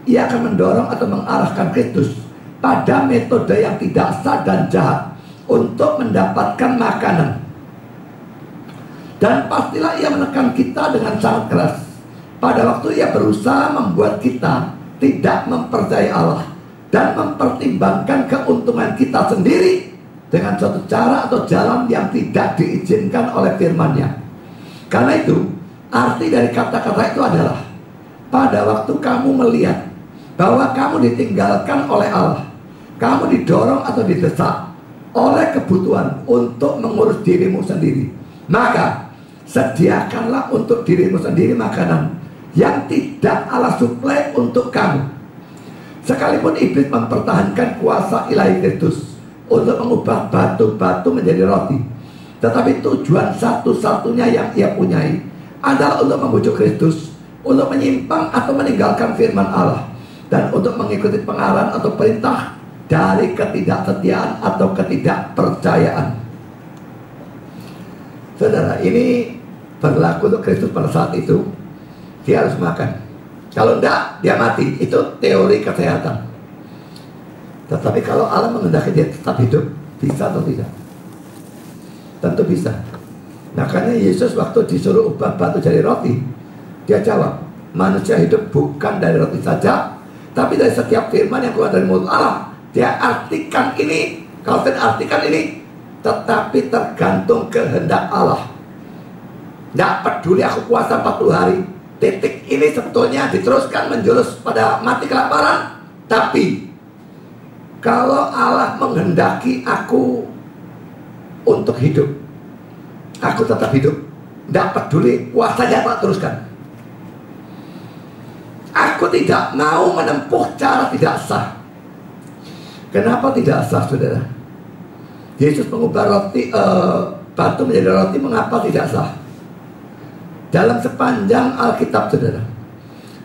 ia akan mendorong atau mengarahkan Kristus pada metode yang tidak sah dan jahat untuk mendapatkan makanan. Dan pastilah ia menekan kita dengan sangat keras pada waktu ia berusaha membuat kita tidak mempercayai Allah dan mempertimbangkan keuntungan kita sendiri dengan suatu cara atau jalan yang tidak diizinkan oleh firman-Nya. Karena itu, arti dari kata-kata itu adalah pada waktu kamu melihat bahwa kamu ditinggalkan oleh Allah, kamu didorong atau didesak oleh kebutuhan untuk mengurus dirimu sendiri, maka sediakanlah untuk dirimu sendiri makanan yang tidak Allah suplai untuk kamu. Sekalipun iblis mempertahankan kuasa ilahi Kristus untuk mengubah batu-batu menjadi roti, tetapi tujuan satu-satunya yang ia punyai adalah untuk membujuk Kristus untuk menyimpang atau meninggalkan firman Allah, dan untuk mengikuti pengarahan atau perintah dari ketidaksetiaan atau ketidakpercayaan. Saudara, ini berlaku untuk Kristus pada saat itu. Dia harus makan, kalau enggak dia mati. Itu teori kesehatan. Tetapi kalau Allah menghendaki dia tetap hidup, bisa atau tidak? Tentu bisa. Makanya Yesus waktu disuruh ubah batu jadi roti, dia jawab, manusia hidup bukan dari roti saja, tapi dari setiap firman yang keluar dari mulut Allah. Dia artikan ini, Calvin artikan ini, tetapi tergantung kehendak Allah. Tidak peduli aku puasa 40 hari, titik ini sebetulnya diteruskan menjurus pada mati kelaparan. Tapi kalau Allah menghendaki aku untuk hidup, aku tetap hidup. Tidak peduli puasanya tak teruskan. Aku tidak mau menempuh cara tidak sah. Kenapa tidak sah, saudara? Yesus mengubah roti, batu menjadi roti, mengapa tidak sah? Dalam sepanjang Alkitab, saudara,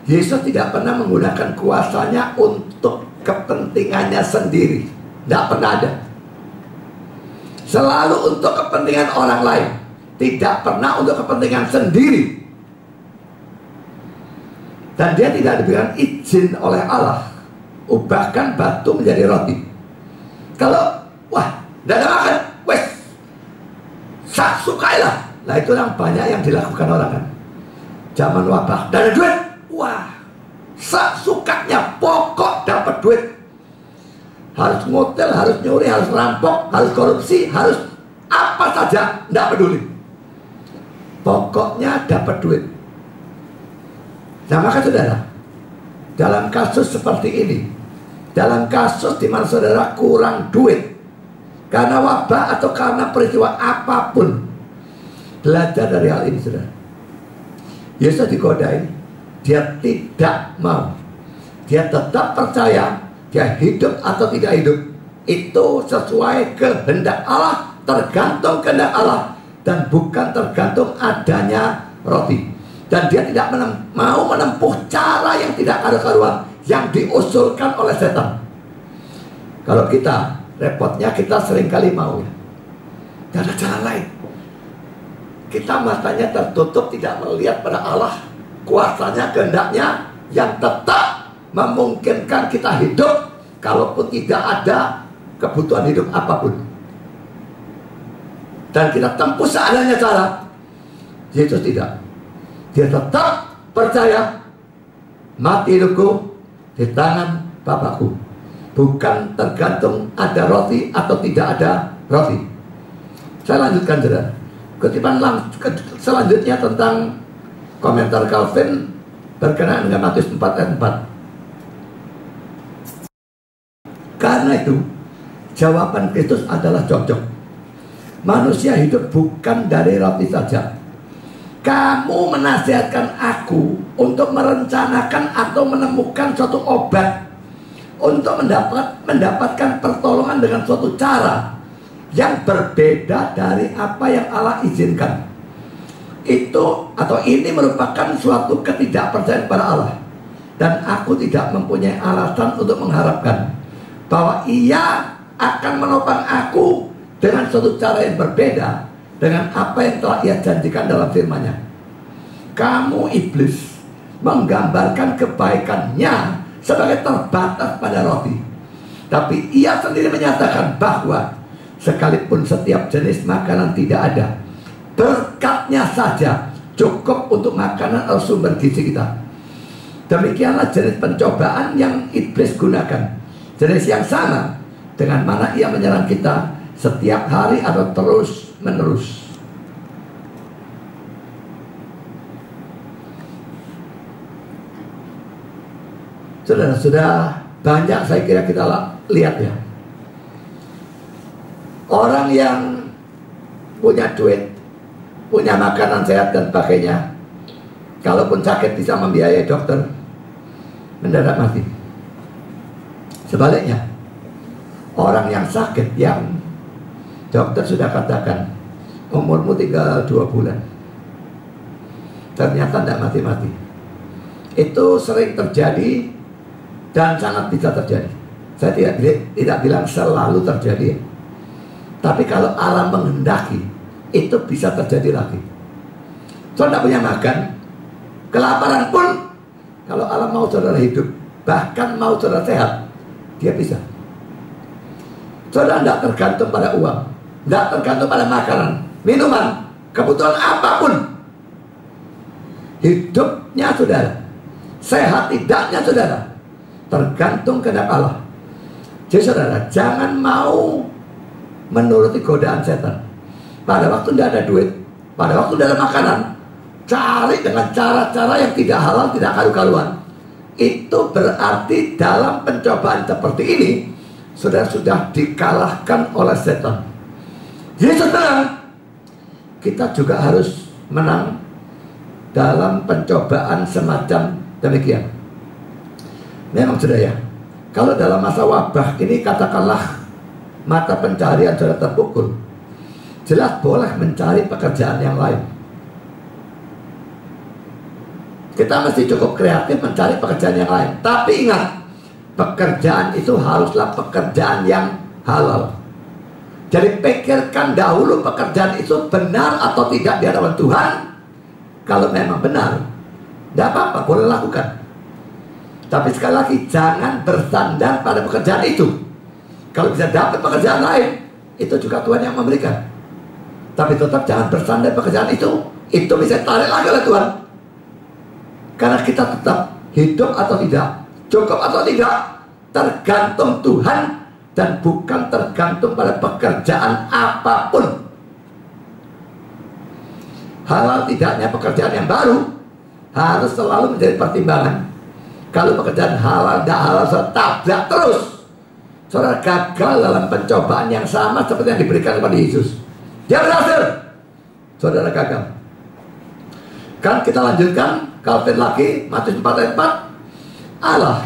Yesus tidak pernah menggunakan kuasanya untuk kepentingannya sendiri. Tidak pernah ada. Selalu untuk kepentingan orang lain, tidak pernah untuk kepentingan sendiri. Dan dia tidak diberikan izin oleh Allah ubahkan batu menjadi roti. Kalau wah, tidak ada makan, wes sak sukailah. Nah, itu yang banyak yang dilakukan orang kan. Zaman wabah, tidak ada duit, wah sak sukanya, pokok dapat duit. Harus ngotel, harus nyuri, harus rampok, harus korupsi, harus apa saja, tidak peduli. Pokoknya dapat duit. Nah, maka saudara, dalam kasus seperti ini, dalam kasus di mana saudara kurang duit karena wabah atau karena peristiwa apapun, belajar dari hal ini, saudara. Yesus digodai, dia tidak mau. Dia tetap percaya, dia hidup atau tidak hidup, itu sesuai kehendak Allah, tergantung kehendak Allah, dan bukan tergantung adanya roti. Dan dia tidak mau menempuh cara yang tidak karu-karuan yang diusulkan oleh setan. Kalau kita, repotnya kita seringkali mau ya, tidak ada cara lain. Kita matanya tertutup, tidak melihat pada Allah, kuasanya, kehendaknya yang tetap memungkinkan kita hidup kalaupun tidak ada kebutuhan hidup apapun. Dan kita tempuh seadanya cara. Yesus tidak. Dia tetap percaya, mati hidupku di tangan Bapakku, bukan tergantung ada roti atau tidak ada roti. Saya lanjutkan, saudara. Kutipan selanjutnya tentang komentar Calvin berkenaan dengan Matius 4 ayat 4. Karena itu, jawaban Kristus adalah cocok. Manusia hidup bukan dari roti saja. Kamu menasihatkan aku untuk merencanakan atau menemukan suatu obat untuk mendapatkan pertolongan dengan suatu cara yang berbeda dari apa yang Allah izinkan. Itu atau ini merupakan suatu ketidakpercayaan pada Allah. Dan aku tidak mempunyai alasan untuk mengharapkan bahwa Ia akan menopang aku dengan suatu cara yang berbeda
dengan apa yang telah Ia janjikan dalam firman-Nya. Kamu iblis menggambarkan kebaikannya sebagai terbatas pada roti, tapi Ia sendiri menyatakan bahwa sekalipun setiap jenis makanan tidak ada, berkat-Nya saja cukup untuk makanan atau sumber gizi kita. Demikianlah jenis pencobaan yang iblis gunakan, jenis yang sama dengan mana ia menyerang kita setiap hari atau terus menerus. Sudah banyak saya kira kita lihat ya, orang yang punya duit, punya makanan sehat dan sebagainya, kalaupun sakit bisa membiayai dokter, mendadak mati. Sebaliknya, orang yang sakit, yang dokter sudah katakan umurmu tinggal 2 bulan, ternyata tidak mati-mati. Itu sering terjadi dan sangat bisa terjadi. Saya tidak bilang selalu terjadi, tapi kalau alam menghendaki, itu bisa terjadi lagi. Saudara tidak punya makan, kelaparan pun, kalau alam mau saudara hidup, bahkan mau saudara sehat, dia bisa. Saudara tidak tergantung pada uang, tidak tergantung pada makanan, minuman, kebutuhan apapun. Hidupnya saudara, sehat tidaknya saudara, tergantung kehendak Allah. Jadi saudara, jangan mau menuruti godaan setan. Pada waktu tidak ada duit, pada waktu tidak ada makanan, cari dengan cara-cara yang tidak halal, tidak karu-karuan. Itu berarti dalam pencobaan seperti ini, saudara sudah dikalahkan oleh setan. Jadi saudara, kita juga harus menang dalam pencobaan semacam demikian. Memang sudah ya, kalau dalam masa wabah ini katakanlah mata pencarian sudah terpukul, jelas boleh mencari pekerjaan yang lain. Kita mesti cukup kreatif mencari pekerjaan yang lain. Tapi ingat, pekerjaan itu haruslah pekerjaan yang halal. Jadi pikirkan dahulu pekerjaan itu benar atau tidak di hadapan Tuhan. Kalau memang benar, tidak apa-apa, boleh lakukan. Tapi sekali lagi, jangan bersandar pada pekerjaan itu. Kalau bisa dapat pekerjaan lain, itu juga Tuhan yang memberikan. Tapi tetap jangan bersandar pekerjaan itu bisa tarik lagi oleh Tuhan. Karena kita tetap hidup atau tidak, cukup atau tidak, tergantung Tuhan dan bukan tergantung pada pekerjaan apapun. Halal tidaknya pekerjaan yang baru harus selalu menjadi pertimbangan. Kalau pekerjaan halal, tidak halal, saudara tabrak terus. Saudara gagal dalam pencobaan yang sama seperti yang diberikan kepada Yesus. Dia berhasil, saudara gagal. Kan kita lanjutkan, Calvin lagi, Matius 4 ayat 4. Allah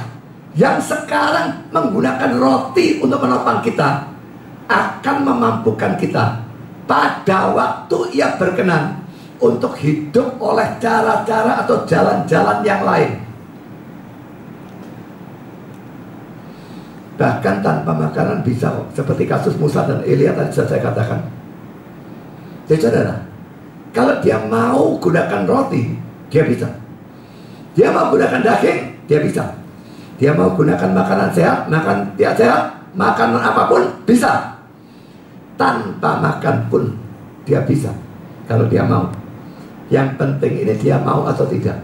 yang sekarang menggunakan roti untuk menopang kita akan memampukan kita pada waktu Ia berkenan untuk hidup oleh cara-cara atau jalan-jalan yang lain. Bahkan tanpa makanan bisa, seperti kasus Musa dan Elia tadi saya katakan. Jadi saudara, kalau dia mau gunakan roti, dia bisa. Dia mau gunakan daging, dia bisa. Dia mau gunakan makanan sehat, makan tidak sehat, makanan apapun, bisa. Tanpa makan pun dia bisa, kalau dia mau. Yang penting ini dia mau atau tidak.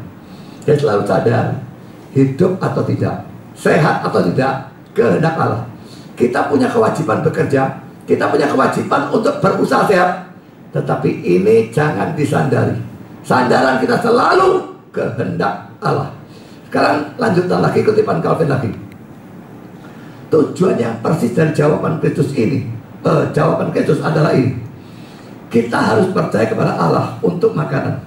Dia selalu sadar, hidup atau tidak, sehat atau tidak, kehendak Allah. Kita punya kewajiban bekerja, kita punya kewajiban untuk berusaha sehat, tetapi ini jangan disandari. Sandaran kita selalu kehendak Allah. Sekarang lanjutkan lagi kutipan Calvin lagi. Tujuan yang persis dari jawaban Kristus ini, jawaban Kristus adalah ini: kita harus percaya kepada Allah untuk makanan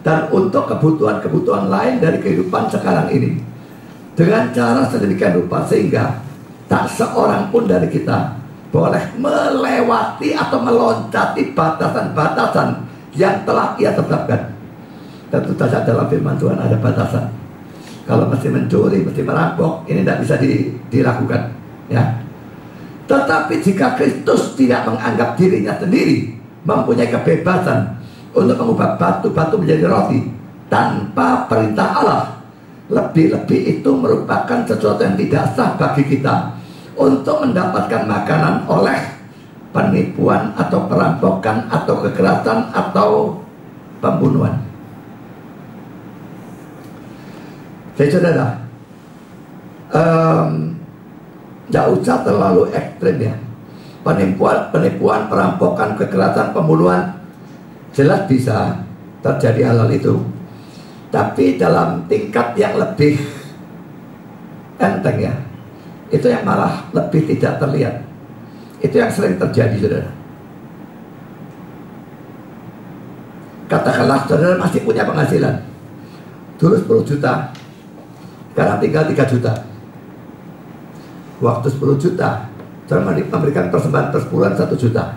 dan untuk kebutuhan-kebutuhan lain dari kehidupan sekarang ini, dengan cara sedemikian rupa sehingga tak seorang pun dari kita boleh melewati atau meloncati batasan-batasan yang telah Ia tetapkan. Tentu saja dalam firman Tuhan ada batasan. Kalau mesti mencuri, mesti merampok, ini tidak bisa dilakukan, ya. Tetapi jika Kristus tidak menganggap dirinya sendiri mempunyai kebebasan untuk mengubah batu-batu menjadi roti tanpa perintah Allah, lebih-lebih itu merupakan sesuatu yang tidak sah bagi kita untuk mendapatkan makanan oleh penipuan atau perampokan atau kekerasan atau pembunuhan. Jadi saudara, tidak usah terlalu ekstrim ya. Penipuan, perampokan, kekerasan, pembunuhan, jelas bisa terjadi hal-hal itu. Tapi dalam tingkat yang lebih enteng ya, itu yang malah lebih tidak terlihat. Itu yang sering terjadi, saudara. Katakanlah saudara masih punya penghasilan, dulu 10 juta, sekarang tinggal 3 juta. Waktu 10 juta, saudara memberikan persembahan persepuluhan 1 juta.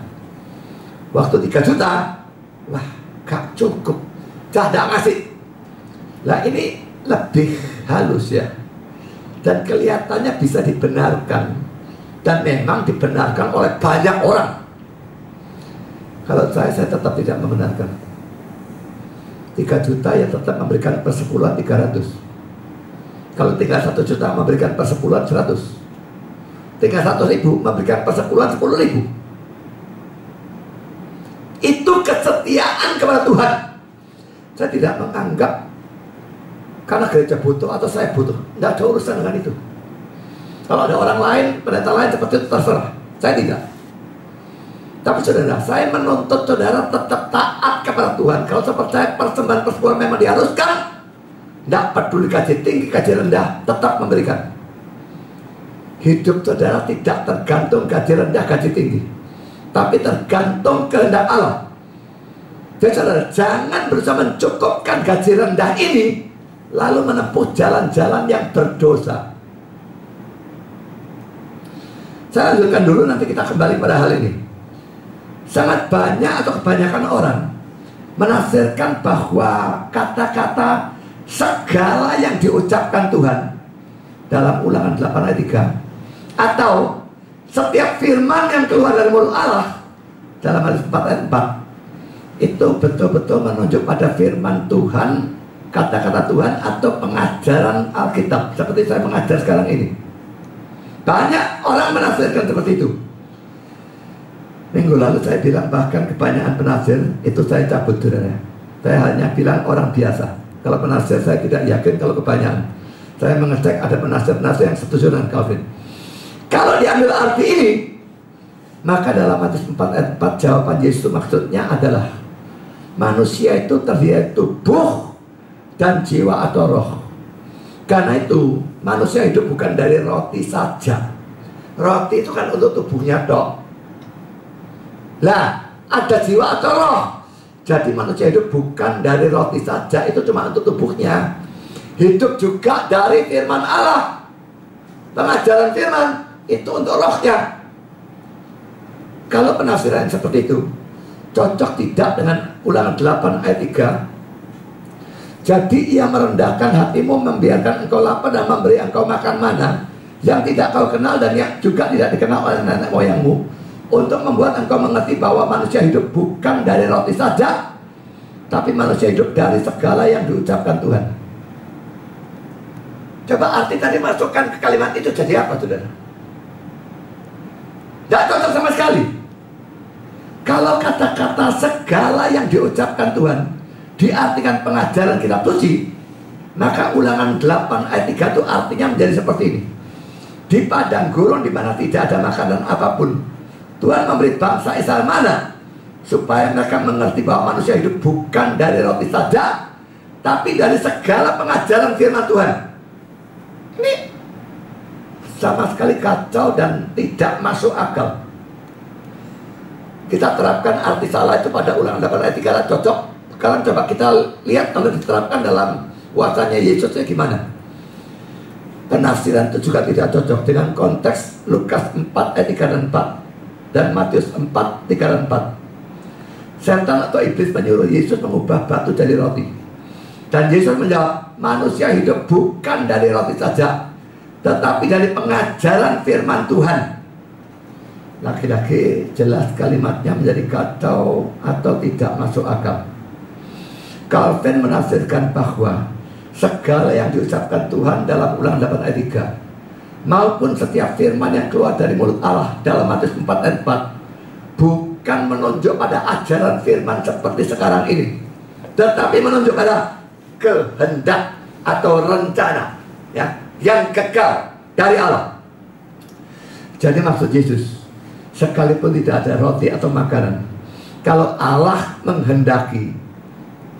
Waktu 3 juta, wah gak cukup, tidak ngasih. Lah ini lebih halus ya, dan kelihatannya bisa dibenarkan, dan memang dibenarkan oleh banyak orang. Kalau saya tetap tidak membenarkan. 3 juta ya tetap memberikan persepuluhan 300. Kalau tinggal 1 juta memberikan persepuluhan 100. Tinggal 100.000 memberikan persepuluhan 10.000. Itu kesetiaan kepada Tuhan. Saya tidak menganggap karena gereja butuh atau saya butuh, tidak ada urusan dengan itu. Kalau ada orang lain, pendeta lain seperti itu terserah, saya tidak. Tapi saudara, saya menuntut saudara tetap taat kepada Tuhan. Kalau saya percaya persembahan persepuluhan memang diharuskan, tidak peduli gaji tinggi, gaji rendah, tetap memberikan. Hidup saudara tidak tergantung gaji rendah, gaji tinggi, tapi tergantung kehendak Allah. Jadi saudara, jangan berusaha mencukupkan gaji rendah ini lalu menempuh jalan-jalan yang berdosa. Saya lanjutkan dulu, nanti kita kembali pada hal ini. Sangat banyak atau kebanyakan orang menafsirkan bahwa kata-kata segala yang diucapkan Tuhan dalam Ulangan 8 ayat 3, atau setiap firman yang keluar dari mulut Allah dalam Matius 4 ayat 4, itu betul-betul menunjuk pada firman Tuhan, kata-kata Tuhan, atau pengajaran Alkitab seperti saya mengajar sekarang ini. Banyak orang menafsirkan seperti itu. Minggu lalu saya bilang bahkan kebanyakan penafsir itu saya cabut, saudara. Saya hanya bilang orang biasa. Kalau penafsir saya tidak yakin, kalau kebanyakan. Saya mengecek ada penafsir-penafsir yang setuju dengan Calvin. Kalau diambil arti ini, maka dalam Matius 4 ayat 4 jawaban Yesus maksudnya adalah manusia itu terdiri tubuh dan jiwa atau roh. Karena itu manusia hidup bukan dari roti saja. Roti itu kan untuk tubuhnya dok. Lah, ada jiwa atau roh. Jadi manusia hidup bukan dari roti saja, itu cuma untuk tubuhnya. Hidup juga dari firman Allah. Pengajaran firman itu untuk rohnya. Kalau penafsiran seperti itu cocok tidak dengan Ulangan 8 ayat 3. Jadi ia merendahkan hatimu, membiarkan engkau lapar dan memberi engkau makan mana yang tidak kau kenal dan yang juga tidak dikenal oleh nenek moyangmu, untuk membuat engkau mengerti bahwa manusia hidup bukan dari roti saja, tapi manusia hidup dari segala yang diucapkan Tuhan. Coba arti tadi masukkan ke kalimat itu, jadi apa, saudara? Tidak cocok sama sekali. Kalau kata-kata segala yang diucapkan Tuhan diartikan pengajaran kitab suci, maka Ulangan 8 ayat 3 itu artinya menjadi seperti ini. Di padang gurun di mana tidak ada makanan apapun, Tuhan memberi bangsa Israel mana, supaya mereka mengerti bahwa manusia hidup bukan dari roti saja, tapi dari segala pengajaran firman Tuhan. Ini sama sekali kacau dan tidak masuk akal. Kita terapkan arti salah itu pada Ulangan 8 ayat 3 cocok. Sekarang coba kita lihat kalau diterapkan dalam kuasanya Yesusnya gimana. Penafsiran itu juga tidak cocok dengan konteks Lukas 4 ayat 3 dan 4 dan Matius 4 3 dan 4. Setan atau iblis menyuruh Yesus mengubah batu jadi roti. Dan Yesus menjawab, manusia hidup bukan dari roti saja, tetapi dari pengajaran firman Tuhan. Lagi-lagi jelas kalimatnya menjadi kacau atau tidak masuk akal. Calvin menafsirkan bahwa segala yang diucapkan Tuhan dalam Ulangan 8 ayat 3 maupun setiap firman yang keluar dari mulut Allah dalam Matius 4 ayat 4 bukan menunjuk pada ajaran firman seperti sekarang ini, tetapi menunjuk pada kehendak atau rencana yang kekal dari Allah. Jadi maksud Yesus, sekalipun tidak ada roti atau makanan, kalau Allah menghendaki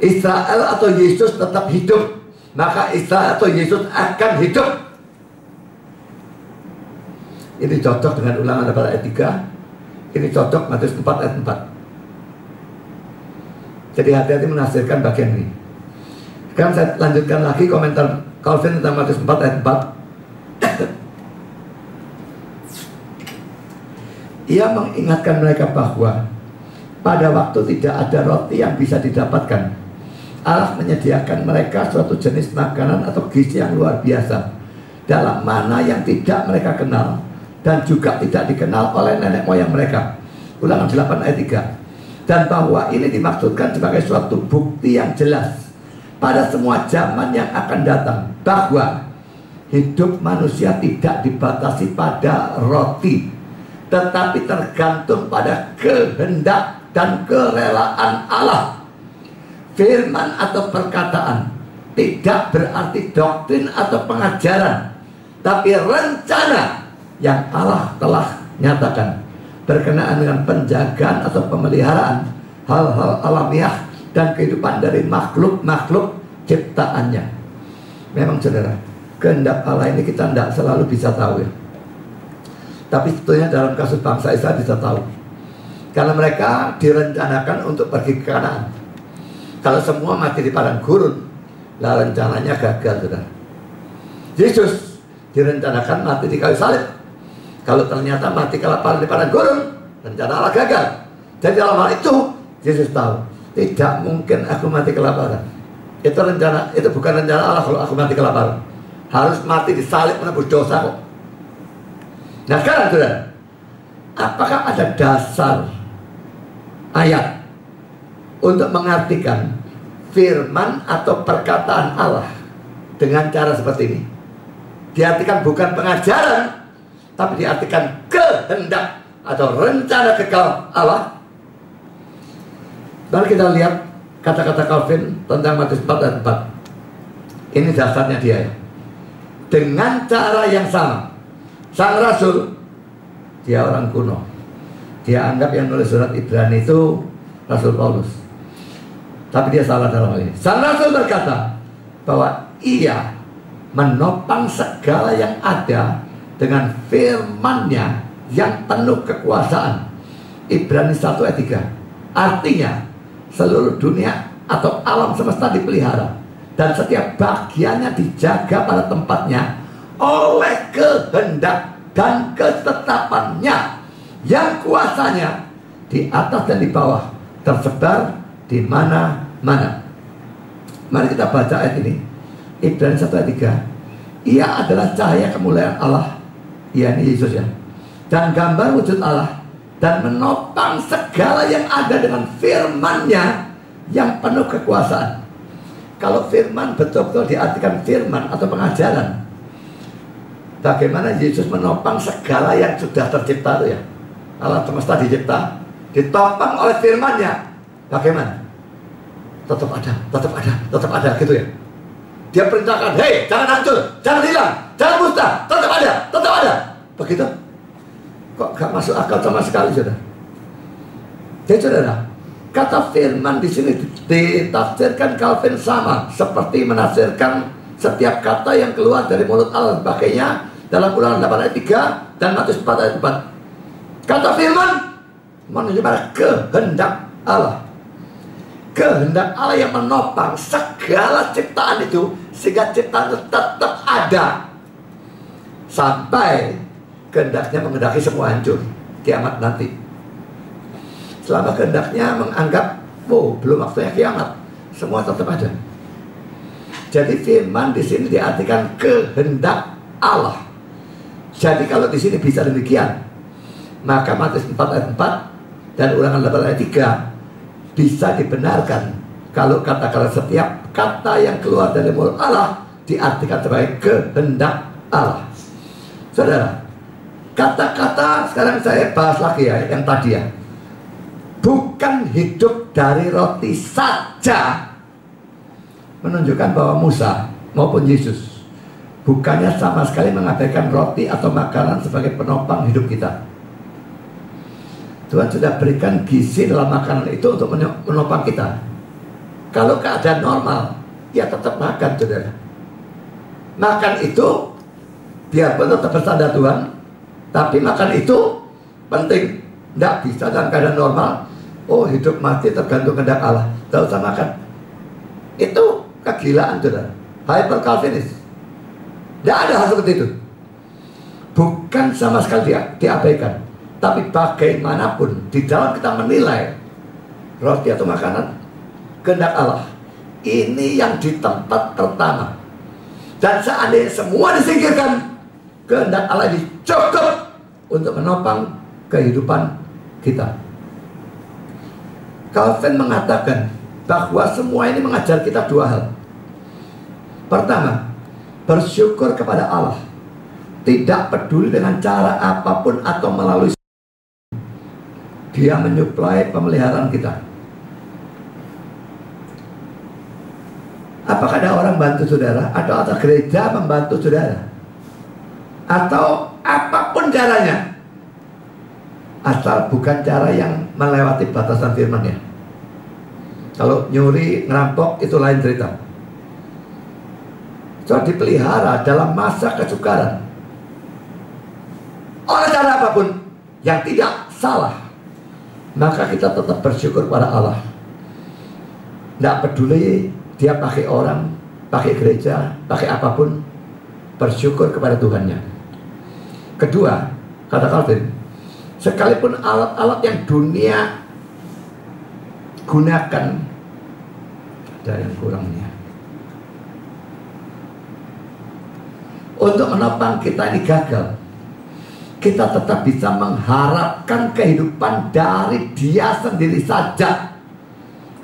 Israel atau Yesus tetap hidup, maka Israel atau Yesus akan hidup. Ini cocok dengan Ulangan 8 ayat 3. Ini cocok Matius 4 ayat 4. Jadi hati-hati menafsirkan bagian ini. Sekarang saya lanjutkan lagi komentar Calvin tentang Matius 4 ayat 4. Ia mengingatkan mereka bahwa pada waktu tidak ada roti yang bisa didapatkan, Allah menyediakan mereka suatu jenis makanan atau gizi yang luar biasa dalam mana yang tidak mereka kenal dan juga tidak dikenal oleh nenek moyang mereka. Ulangan 8 ayat 3. Dan bahwa ini dimaksudkan sebagai suatu bukti yang jelas pada semua zaman yang akan datang bahwa hidup manusia tidak dibatasi pada roti, tetapi tergantung pada kehendak dan kerelaan Allah. Firman atau perkataan tidak berarti doktrin atau pengajaran, tapi rencana yang Allah telah nyatakan berkenaan dengan penjagaan atau pemeliharaan hal-hal alamiah dan kehidupan dari makhluk-makhluk ciptaannya. Memang saudara, kehendak Allah ini kita tidak selalu bisa tahu ya. Tapi sebetulnya dalam kasus bangsa Israel bisa tahu, karena mereka direncanakan untuk pergi ke Kanaan. Kalau semua mati di padang gurun, lah rencananya gagal, saudara. Yesus direncanakan mati di kayu salib. Kalau ternyata mati kelaparan di padang gurun, rencana Allah gagal. Jadi dalam hal itu Yesus tahu, tidak mungkin aku mati kelaparan. Itu rencana, itu bukan rencana Allah kalau aku mati kelaparan. Harus mati di salib menebus dosa kok. Nah sekarang saudara, apakah ada dasar ayat untuk mengartikan firman atau perkataan Allah dengan cara seperti ini? Diartikan bukan pengajaran, tapi diartikan kehendak atau rencana kekal Allah. Mari kita lihat kata-kata Calvin tentang Matius 4 ayat 4. Ini dasarnya dia ya. Dengan cara yang sama, sang rasul, dia orang kuno, dia anggap yang nulis surat Ibrani itu Rasul Paulus. Tapi dia salah dalam hal ini. Sang rasul berkata bahwa ia menopang segala yang ada dengan firman-Nya yang penuh kekuasaan. Ibrani 1 ayat 3. Artinya seluruh dunia atau alam semesta dipelihara dan setiap bagiannya dijaga pada tempatnya oleh kehendak dan ketetapannya yang kuasanya di atas dan di bawah, tersebar di mana-mana. Mari kita baca ayat ini. Ibrani 1 ayat 3. Ia adalah cahaya kemuliaan Allah, yakni Yesus ya, dan gambar wujud Allah, dan menopang segala yang ada dengan firman-Nya yang penuh kekuasaan. Kalau firman betul-betul diartikan firman atau pengajaran, bagaimana Yesus menopang segala yang sudah tercipta itu ya? Alam semesta dicipta, ditopang oleh firman-Nya. Bagaimana? Tetap ada gitu ya. Dia perintahkan, hei jangan hancur, jangan hilang, jangan musnah, tetap ada. Begitu? Kok gak masuk akal sama sekali, saudara? Jadi saudara, kata firman di sini ditafsirkan Calvin sama seperti menafsirkan setiap kata yang keluar dari mulut Allah. Sebagainya dalam Ulangan 8 ayat 3 dan Matius 4 ayat 4. Kata firman menunjuk pada kehendak Allah. Kehendak Allah yang menopang segala ciptaan itu, sehingga ciptaan itu tetap ada sampai kehendaknya menghendaki semua hancur kiamat nanti. Selama kehendaknya menganggap belum waktunya kiamat, semua tetap ada. Jadi firman di sini diartikan kehendak Allah. Jadi kalau di sini bisa demikian, Maka Matius 4 ayat 4 dan Ulangan 8 ayat 3 bisa dibenarkan kalau kata-kata setiap kata yang keluar dari mulut Allah diartikan sebagai kehendak Allah. Saudara, kata-kata sekarang saya bahas lagi ya, yang tadi ya. Bukan hidup dari roti saja menunjukkan bahwa Musa maupun Yesus bukannya sama sekali mengabaikan roti atau makanan sebagai penopang hidup kita. Tuhan sudah berikan gizi dalam makanan itu untuk menopang kita. Kalau keadaan normal, ya tetap makan, saudara. Makan itu biarpun tetap bersandar Tuhan, tapi makan itu penting. Tidak bisa dalam keadaan normal, oh hidup mati tergantung kehendak Allah, tidak usah makan. Itu kegilaan, saudara. Hyper Calvinis. Tidak ada hal seperti itu. Bukan sama sekali diabaikan. Tapi bagaimanapun di dalam kita menilai roti atau makanan kehendak Allah, ini yang di tempat pertama. Dan seandainya semua disingkirkan, kehendak Allah ini cukup untuk menopang kehidupan kita. Calvin mengatakan bahwa semua ini mengajar kita dua hal. Pertama, bersyukur kepada Allah, tidak peduli dengan cara apapun atau melalui Dia menyuplai pemeliharaan kita. Apakah ada orang bantu saudara, atau gereja membantu saudara, atau apapun caranya, asal bukan cara yang melewati batasan firman ya. Kalau nyuri, ngerampok itu lain cerita. So dipelihara dalam masa kesukaran oleh cara apapun yang tidak salah, maka kita tetap bersyukur pada Allah. Tidak peduli dia pakai orang, pakai gereja, pakai apapun, bersyukur kepada Tuhannya. Kedua, kata Calvin, sekalipun alat-alat yang dunia gunakan, ada yang kurangnya, untuk menopang kita ini gagal, kita tetap bisa mengharapkan kehidupan dari Dia sendiri saja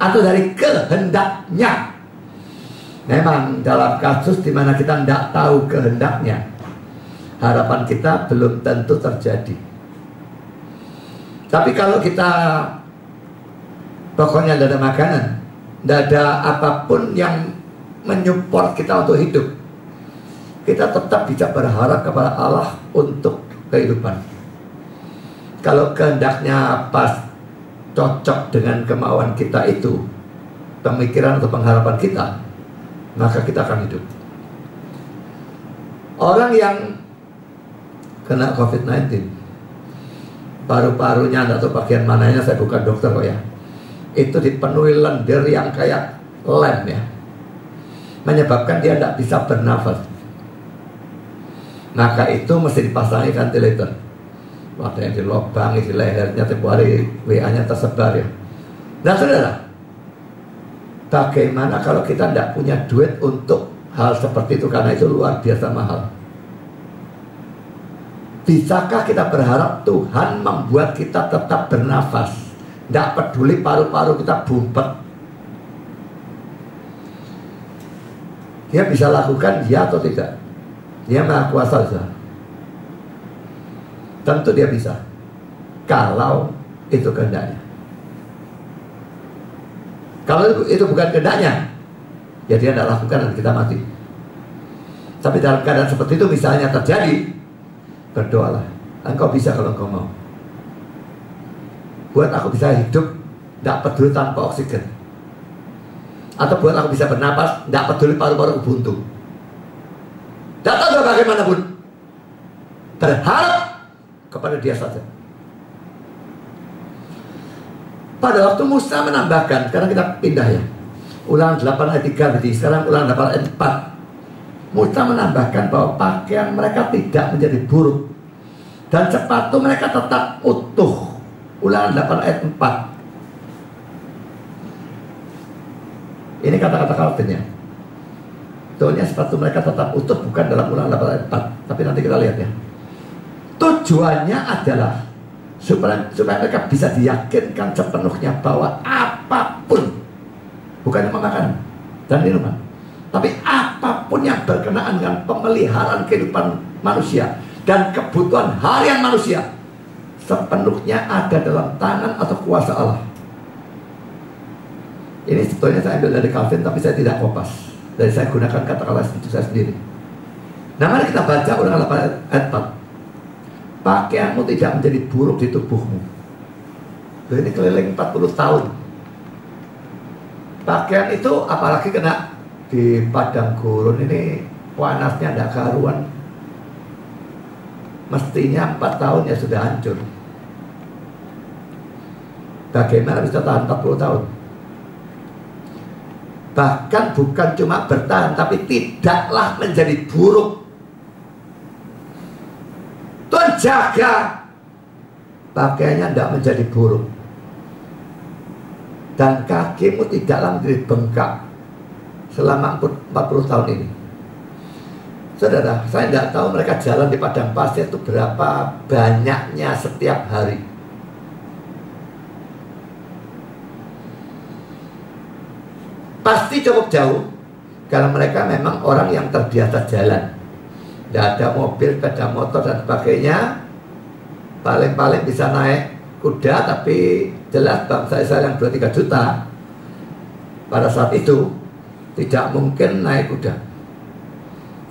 atau dari kehendaknya. Memang dalam kasus di mana kita tidak tahu kehendaknya, harapan kita belum tentu terjadi. Tapi kalau kita pokoknya tidak ada makanan, tidak ada apapun yang menyupport kita untuk hidup, kita tetap bisa berharap kepada Allah untuk kehidupan. Kalau kehendaknya pas, cocok dengan kemauan kita itu, pemikiran atau pengharapan kita, maka kita akan hidup. Orang yang kena COVID-19, paru-parunya atau bagian mananya, saya bukan dokter kok ya, itu dipenuhi lendir yang kayak lem ya, menyebabkan dia tidak bisa bernafas. Maka itu mesti dipasangi ventilator. Ada yang dilobangi di lehernya, tempoh hari WA-nya tersebar ya. Nah saudara, bagaimana kalau kita tidak punya duit untuk hal seperti itu, karena itu luar biasa mahal. Bisakah kita berharap Tuhan membuat kita tetap bernafas, tidak peduli paru-paru kita bumpet? Dia bisa lakukan ya atau tidak? Dia maha kuasa, saudara. Tentu dia bisa, kalau itu kehendaknya. Kalau itu bukan kehendaknya, ya dia tidak lakukan dan kita mati. Tapi dalam keadaan seperti itu misalnya terjadi, berdoalah. Engkau bisa kalau engkau mau. Buat aku bisa hidup, tidak peduli tanpa oksigen. Atau buat aku bisa bernapas, tidak peduli paru-paru buntu. Datang bagaimanapun, berharap kepada dia saja. Pada waktu Musa menambahkan, sekarang kita pindah ya, Ulangan 8 ayat 3 berarti, sekarang Ulangan 8 ayat 4. Musa menambahkan bahwa pakaian mereka tidak menjadi buruk dan sepatu mereka tetap utuh. Ulangan 8 ayat 4. Ini kata-kata Calvin ya. Soalnya sepatu mereka tetap utuh bukan dalam Ulangan 8 ayat 4, tapi nanti kita lihat ya. Tujuannya adalah supaya mereka bisa diyakinkan sepenuhnya bahwa apapun, bukan cuma makanan dan minuman, tapi apapun yang berkenaan dengan pemeliharaan kehidupan manusia dan kebutuhan harian manusia sepenuhnya ada dalam tangan atau kuasa Allah. Ini sebetulnya saya ambil dari Calvin, tapi saya tidak kopas. Dari saya gunakan kata-kata itu saya sendiri. Nah, mari kita baca Ulangan 8 ayat 4. Pakaianmu tidak menjadi buruk di tubuhmu. Ini keliling 40 tahun. Pakaian itu apalagi kena di padang gurun ini, panasnya tidak karuan. Mestinya 4 tahun ya sudah hancur. Bagaimana bisa tahan 40 tahun? Bahkan bukan cuma bertahan, tapi tidaklah menjadi buruk. Tuhan jaga pakaiannya tidak menjadi buruk, dan kakimu tidaklah menjadi bengkak selama 40 tahun ini. Saudara, saya tidak tahu mereka jalan di padang pasir itu berapa banyaknya setiap hari. Pasti cukup jauh, karena mereka memang orang yang terbiasa jalan. Tidak ada mobil, sepeda motor dan sebagainya. Paling-paling bisa naik kuda, tapi jelas bangsa Israel yang 2-3 juta pada saat itu tidak mungkin naik kuda.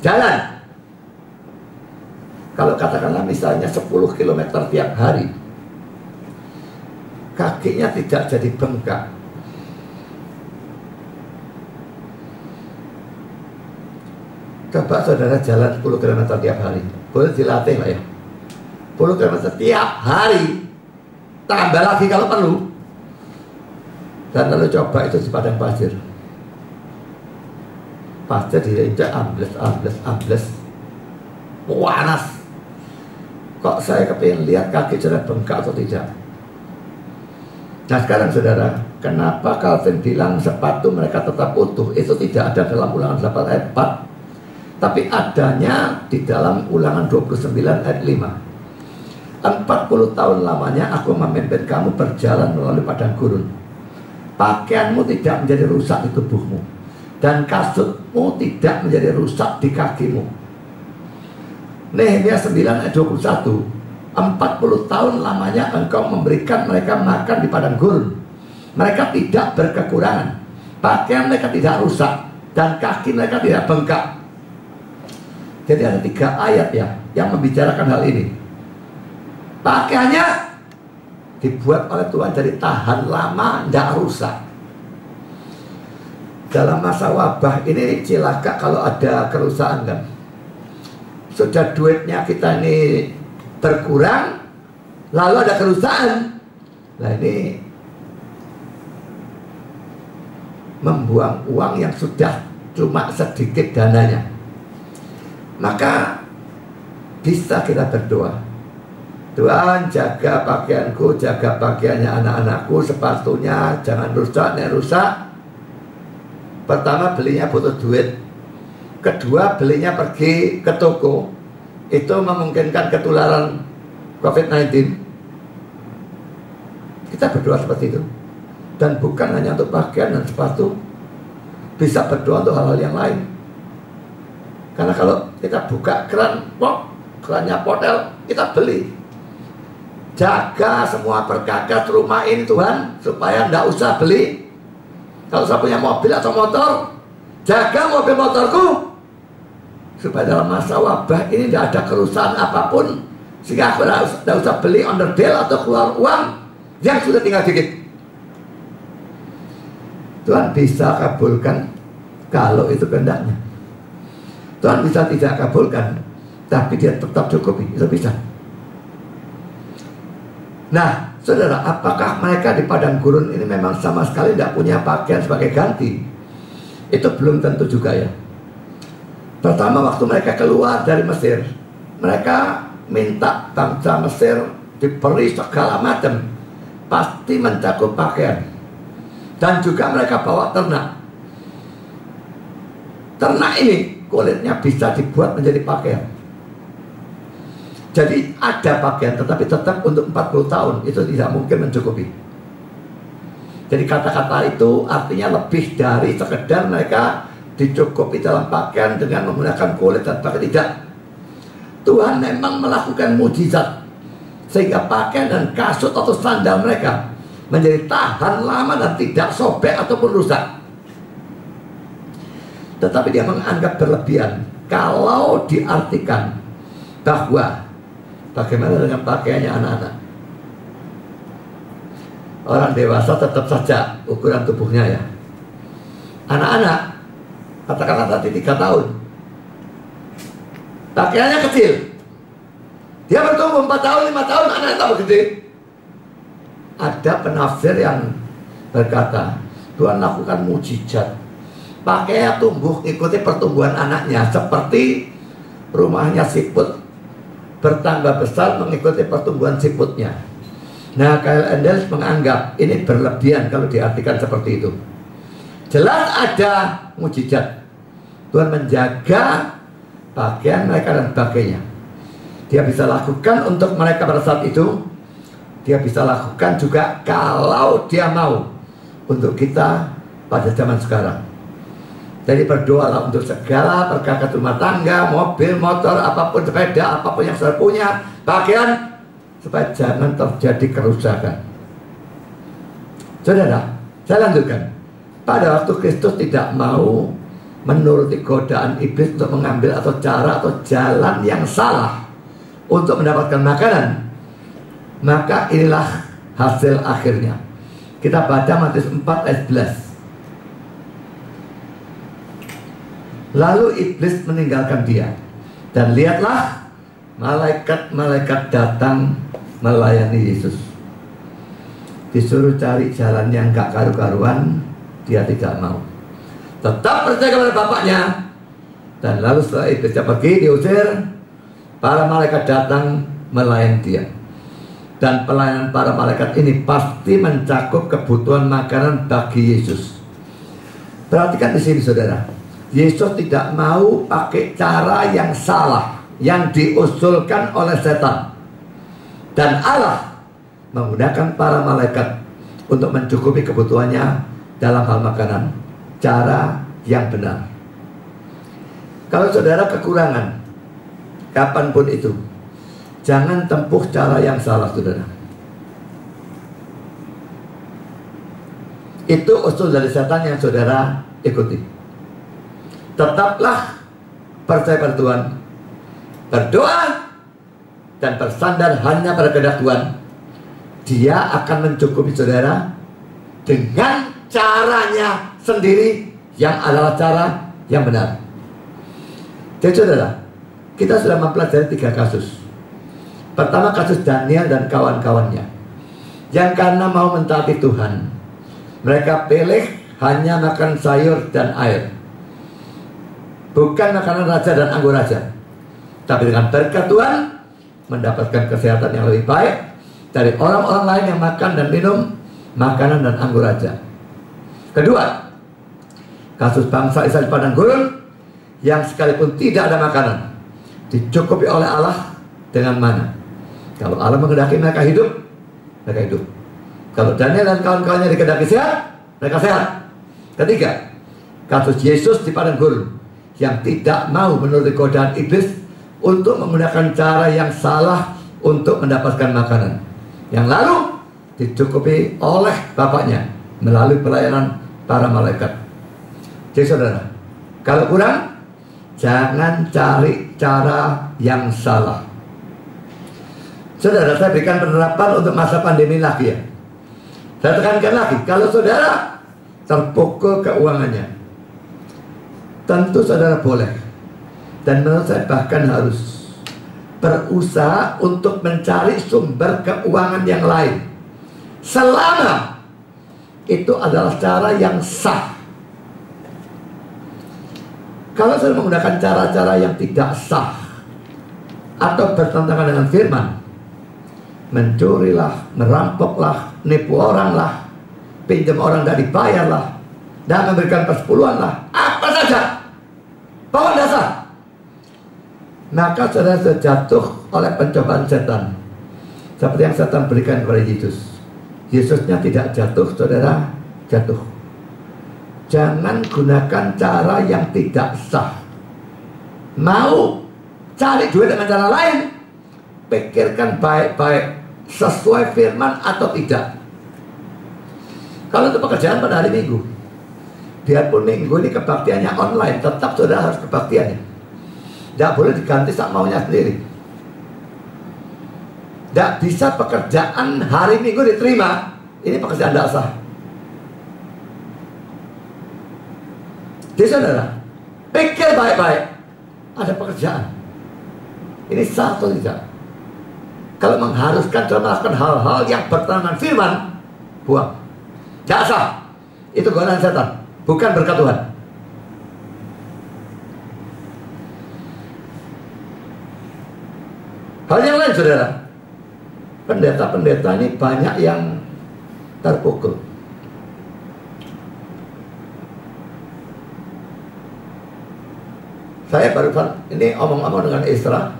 Jalan. Kalau katakanlah misalnya 10 km tiap hari, kakinya tidak jadi bengkak. Coba saudara jalan 10 km tiap hari. Boleh dilatih lah ya. 10 km tiap hari. Tambah lagi kalau perlu. Dan lalu coba itu di padang pasir. Pasir diinjak ambles. Panas. Kok saya kepingin lihat kaki saudara bengkak atau tidak. Nah sekarang saudara, kenapa Calvin bilang sepatu mereka tetap utuh? Itu tidak ada dalam Ulangan 8 ayat 4. Tapi adanya di dalam Ulangan 29 ayat 5. 40 tahun lamanya aku memimpin kamu berjalan melalui padang gurun. Pakaianmu tidak menjadi rusak di tubuhmu, dan kasutmu tidak menjadi rusak di kakimu. Nehemia 9 ayat 21. 40 tahun lamanya engkau memberikan mereka makan di padang gurun. Mereka tidak berkekurangan, pakaian mereka tidak rusak, dan kaki mereka tidak bengkak. Jadi ada 3 ayat ya yang membicarakan hal ini. Pakaiannya dibuat oleh Tuhan jadi tahan lama, tidak rusak. Dalam masa wabah ini cilaka kalau ada kerusakan kan. Sudah duitnya kita ini berkurang, lalu ada kerusakan. Nah ini membuang uang yang sudah cuma sedikit dananya. Maka bisa kita berdoa, Tuhan jaga pakaianku, jaga pakaiannya anak-anakku, sepatunya jangan rusak. Nek rusak, pertama belinya butuh duit, kedua belinya pergi ke toko, itu memungkinkan ketularan COVID-19. Kita berdoa seperti itu. Dan bukan hanya untuk pakaian dan sepatu, bisa berdoa untuk hal-hal yang lain. Karena kalau kita buka kerannya potel, kita beli. Jaga semua perkakas rumah ini Tuhan, supaya tidak usah beli. Kalau saya punya mobil atau motor, jaga mobil motorku, supaya dalam masa wabah ini tidak ada kerusakan apapun, sehingga aku tidak usah beli onderdil atau keluar uang yang sudah tinggal dikit. Tuhan bisa kabulkan kalau itu kehendaknya. Tuhan bisa tidak kabulkan, tapi dia tetap cukupi, itu bisa. Nah, saudara, apakah mereka di padang gurun ini memang sama sekali tidak punya pakaian sebagai ganti? Itu belum tentu juga ya. Pertama, waktu mereka keluar dari Mesir, mereka minta bangsa Mesir diberi segala macam, pasti mencakup pakaian. Dan juga mereka bawa ternak. Ternak ini kulitnya bisa dibuat menjadi pakaian. Jadi ada pakaian, tetapi tetap untuk 40 tahun itu tidak mungkin mencukupi. Jadi kata-kata itu artinya lebih dari sekedar mereka dicukupi dalam pakaian dengan menggunakan kulit dan pakaian. Tidak. Tuhan memang melakukan mujizat sehingga pakaian dan kasut atau sandal mereka menjadi tahan lama dan tidak sobek ataupun rusak. Tetapi dia menganggap berlebihan kalau diartikan bahwa bagaimana dengan pakaiannya anak-anak. Orang dewasa tetap saja ukuran tubuhnya ya. Anak-anak, katakanlah tadi 3 tahun, pakaiannya kecil. Dia bertumbuh 4 tahun, 5 tahun, anaknya tambah gede. Ada penafsir yang berkata, Tuhan lakukan mujizat. Pakaiannya tumbuh ikuti pertumbuhan anaknya, seperti rumahnya siput bertambah besar mengikuti pertumbuhan siputnya. Nah, Kyle Endels menganggap ini berlebihan kalau diartikan seperti itu. Jelas ada mujizat. Tuhan menjaga pakaian mereka dan sebagainya. Dia bisa lakukan untuk mereka pada saat itu. Dia bisa lakukan juga kalau dia mau untuk kita pada zaman sekarang. Jadi berdoalah untuk segala perkara rumah tangga, mobil, motor, apapun, sepeda, apapun yang saya punya, pakaian, supaya jangan terjadi kerusakan. Saudara, saya lanjutkan. Pada waktu Kristus tidak mau menuruti godaan iblis untuk mengambil atau cara atau jalan yang salah untuk mendapatkan makanan, maka inilah hasil akhirnya. Kita baca Matius 4 ayat 11. Lalu iblis meninggalkan dia, dan lihatlah malaikat-malaikat datang melayani Yesus. Disuruh cari jalan yang gak karu-karuan, dia tidak mau. Tetap percaya kepada Bapaknya. Dan lalu setelah iblisnya pergi, diusir, para malaikat datang melayani dia. Dan pelayanan para malaikat ini pasti mencakup kebutuhan makanan bagi Yesus. Perhatikan di sini saudara. Yesus tidak mau pakai cara yang salah yang diusulkan oleh setan. Dan Allah menggunakan para malaikat untuk mencukupi kebutuhannya dalam hal makanan. Cara yang benar. Kalau saudara kekurangan, kapanpun itu, jangan tempuh cara yang salah saudara. Itu usul dari setan yang saudara ikuti. Tetaplah percaya pada Tuhan, berdoa dan bersandar hanya pada kehendak Tuhan. Dia akan mencukupi saudara dengan caranya sendiri yang adalah cara yang benar. Jadi saudara, kita sudah mempelajari 3 kasus. Pertama kasus Daniel dan kawan-kawannya yang karena mau mentaati Tuhan, mereka pilih hanya makan sayur dan air, bukan makanan raja dan anggur raja. Tapi dengan berkat Tuhan mendapatkan kesehatan yang lebih baik dari orang-orang lain yang makan dan minum makanan dan anggur raja. Kedua, kasus bangsa Israel di padang gurun yang sekalipun tidak ada makanan dicukupi oleh Allah dengan mana. Kalau Allah menghendaki mereka hidup, mereka hidup. Kalau Daniel dan kawan-kawannya dikehendaki sehat, mereka sehat. Ketiga, kasus Yesus di padang gurun yang tidak mau menuruti godaan iblis untuk menggunakan cara yang salah untuk mendapatkan makanan, yang lalu dicukupi oleh Bapaknya melalui pelayanan para malaikat. Jadi saudara, kalau kurang, jangan cari cara yang salah. Saudara, saya berikan penerapan untuk masa pandemi lagi ya. Saya tekankan lagi, kalau saudara terpukul keuangannya, tentu saudara boleh, dan menurut saya bahkan harus berusaha untuk mencari sumber keuangan yang lain, selama itu adalah cara yang sah. Kalau saudara menggunakan cara-cara yang tidak sah atau bertentangan dengan firman, mencurilah, merampoklah, nipu orang lah, pinjam orang tidak dibayarlah, dan memberikan persepuluhan lah, apa saja, pokok dasar, maka saudara sudah jatuh oleh pencobaan setan, seperti yang setan berikan kepada Yesus. Yesusnya tidak jatuh, saudara jatuh. Jangan gunakan cara yang tidak sah. Mau cari duit dengan cara lain, pikirkan baik-baik sesuai firman atau tidak. Kalau itu pekerjaan pada hari Minggu, biarpun Minggu ini kebaktiannya online, tetap saudara harus kebaktiannya. Tidak boleh diganti sak maunya sendiri. Tidak bisa pekerjaan hari Minggu diterima, ini pekerjaan tidak sah. Jadi saudara, pikir baik-baik, ada pekerjaan, ini sah atau tidak. Kalau mengharuskan saudara melakukan hal-hal yang bertentangan firman, buang. Tidak sah. Itu godaan setan, bukan berkat Tuhan. Hal yang lain saudara, pendeta-pendeta ini banyak yang terpukul. Saya barusan ini omong-omong dengan Isra.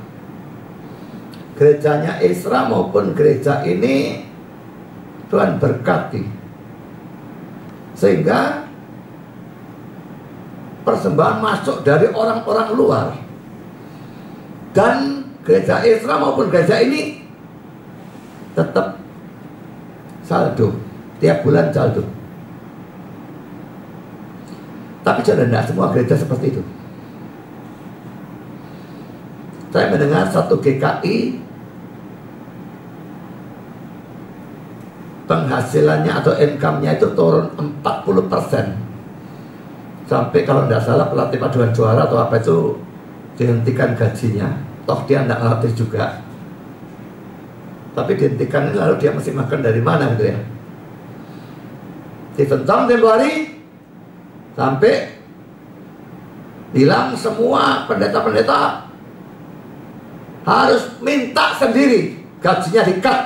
Gerejanya Isra maupun gereja ini Tuhan berkati, sehingga persembahan masuk dari orang-orang luar. Dan gereja Isra maupun gereja ini tetap saldo, tiap bulan saldo. Tapi tidak semua gereja seperti itu. Saya mendengar satu GKI penghasilannya atau income-nya itu turun 40%. Sampai kalau tidak salah pelatih paduan juara atau apa itu dihentikan gajinya. Toh dia tidak ngelatih juga, tapi dihentikan ini, lalu dia mesti makan dari mana gitu ya. Ditentang tempo hari sampai bilang semua pendeta-pendeta harus minta sendiri gajinya di-cut.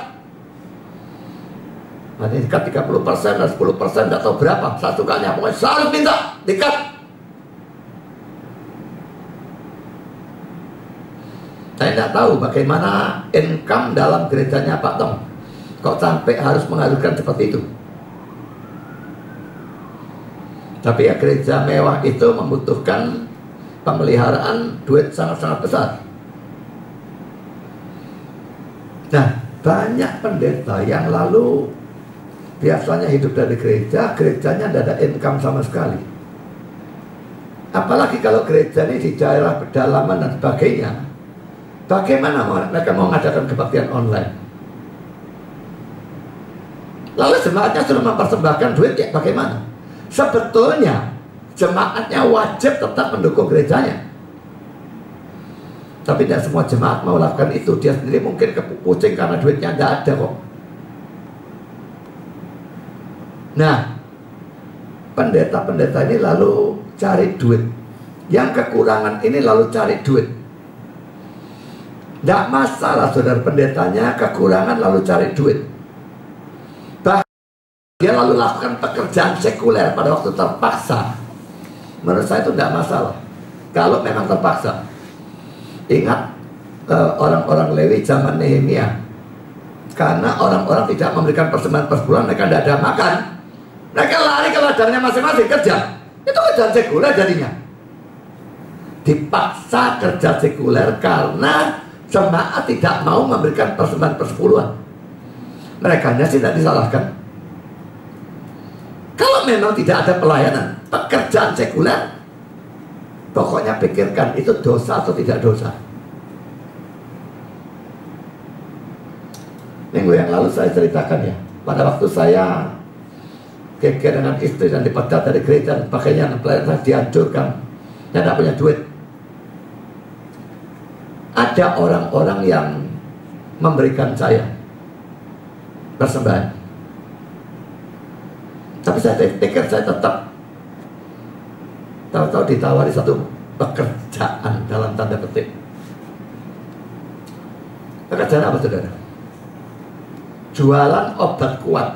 Nah, di-cut 30% dan 10%, tidak tahu berapa, saya sukanya, pokoknya harus minta di-cut. Saya tidak tahu bagaimana income dalam gerejanya Pak Tong, kok sampai harus mengajukan seperti itu. Tapi ya gereja mewah itu membutuhkan pemeliharaan duit sangat-sangat besar. Nah, banyak pendeta yang lalu biasanya hidup dari gereja, gerejanya tidak ada income sama sekali. Apalagi kalau gereja ini di daerah pedalaman dan sebagainya. Bagaimana mereka mau mengadakan kebaktian online? Lalu jemaatnya sudah mempersembahkan duit, ya bagaimana? Sebetulnya jemaatnya wajib tetap mendukung gerejanya. Tapi tidak semua jemaat mau lakukan itu. Dia sendiri mungkin kepucing karena duitnya tidak ada kok. Nah, pendeta-pendeta ini lalu cari duit. Yang kekurangan ini lalu cari duit. Tidak masalah saudara, pendetanya kekurangan lalu cari duit. Bahkan dia lalu lakukan pekerjaan sekuler pada waktu terpaksa. Menurut saya itu tidak masalah kalau memang terpaksa. Ingat orang-orang Lewi zaman Nehemia, karena orang-orang tidak memberikan persembahan per bulan, mereka tidak ada makan, mereka lari ke ladangnya masing-masing kerja. Itu kerjaan sekuler jadinya. Dipaksa kerja sekuler karena jemaat tidak mau memberikan persembahan persepuluhan. Mereka sih tidak disalahkan. Kalau memang tidak ada pelayanan, pekerjaan sekuler, pokoknya pikirkan itu dosa atau tidak dosa. Minggu yang lalu saya ceritakan ya, pada waktu saya geger dengan istri dan dipecat dari gereja dan sebagainya, dan pelayanan saya dihancurkan, saya tidak punya duit. Ada orang-orang yang memberikan saya persembahan, tapi saya pikir saya tetap tahu-tahu ditawari satu pekerjaan dalam tanda petik. Pekerjaan apa saudara? Jualan obat kuat.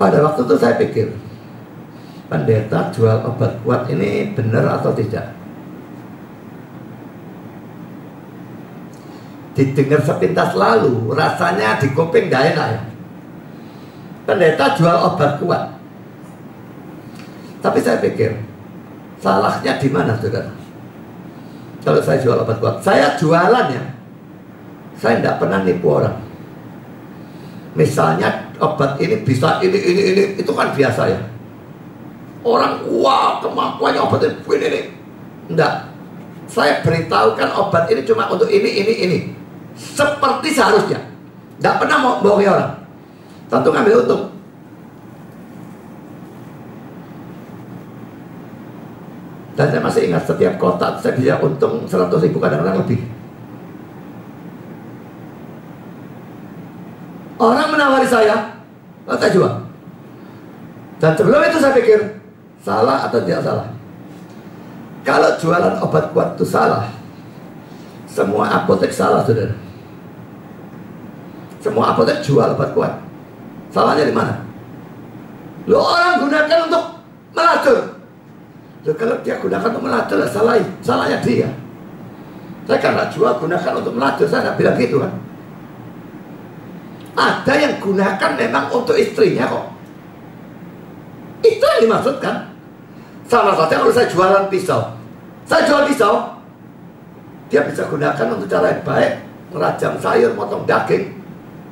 Pada waktu itu saya pikir, pendeta jual obat kuat ini benar atau tidak? Didengar sepintas lalu, rasanya di kuping gak enak ya. Pendeta jual obat kuat. Tapi saya pikir, salahnya di mana, saudara? Kalau saya jual obat kuat, saya jualannya, saya tidak pernah nipu orang. Misalnya obat ini bisa ini, itu kan biasa ya. Orang, wah kemampuannya obat ini. Enggak. Saya beritahukan obat ini cuma untuk ini. Seperti seharusnya. Enggak pernah mau bohongi orang. Tentu ngambil untung. Dan saya masih ingat setiap kotak saya bisa untung 100.000, kadang-kadang lebih. Orang menawari saya, lalu saya jual. Dan sebelum itu saya pikir, salah atau tidak salah? Kalau jualan obat kuat itu salah, semua apotek salah, saudara. Semua apotek jual obat kuat. Salahnya di mana? Lo orang gunakan untuk melacur. Lo kalau dia gunakan untuk melacur, salahnya dia. Saya kan nggak jual gunakan untuk melacur, saya nggak bilang gitu kan. Ada yang gunakan memang untuk istrinya kok. Itu yang dimaksudkan. Sama saja kalau saya jualan pisau. Saya jual pisau, dia bisa gunakan untuk cara yang baik, merajam sayur, motong daging.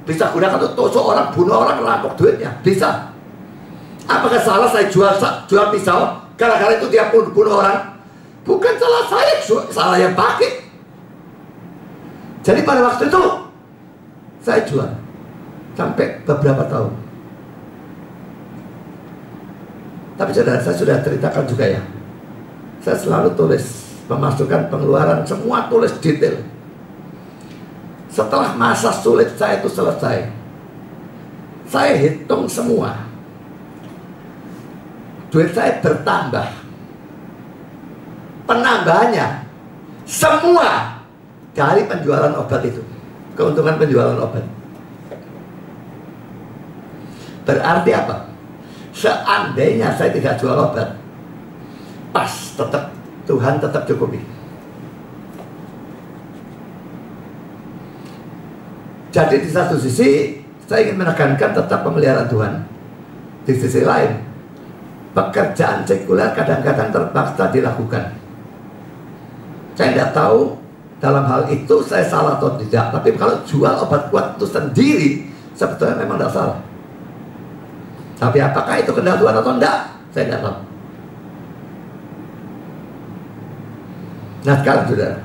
Bisa gunakan untuk tusuk orang, bunuh orang, rampok duitnya. Bisa. Apakah salah saya jual pisau gara-gara itu dia bunuh orang? Bukan salah saya, salah yang pakai. Jadi pada waktu itu saya jual sampai beberapa tahun. Tapi saudara, saya sudah ceritakan juga ya, saya selalu tulis pemasukan, pengeluaran, semua tulis detail. Setelah masa sulit saya itu selesai, saya hitung semua. Duit saya bertambah. Penambahannya semua dari penjualan obat itu. Keuntungan penjualan obat. Berarti apa? Seandainya saya tidak jual obat, pas tetap Tuhan tetap cukupi. Jadi di satu sisi saya ingin menekankan tetap pemeliharaan Tuhan. Di sisi lain, pekerjaan sekuler kadang-kadang terpaksa dilakukan. Saya tidak tahu dalam hal itu saya salah atau tidak. Tapi kalau jual obat kuat itu sendiri, sebetulnya memang tidak salah. Tapi apakah itu kehendak Tuhan atau tidak, saya tidak tahu. Nah sekarang saudara,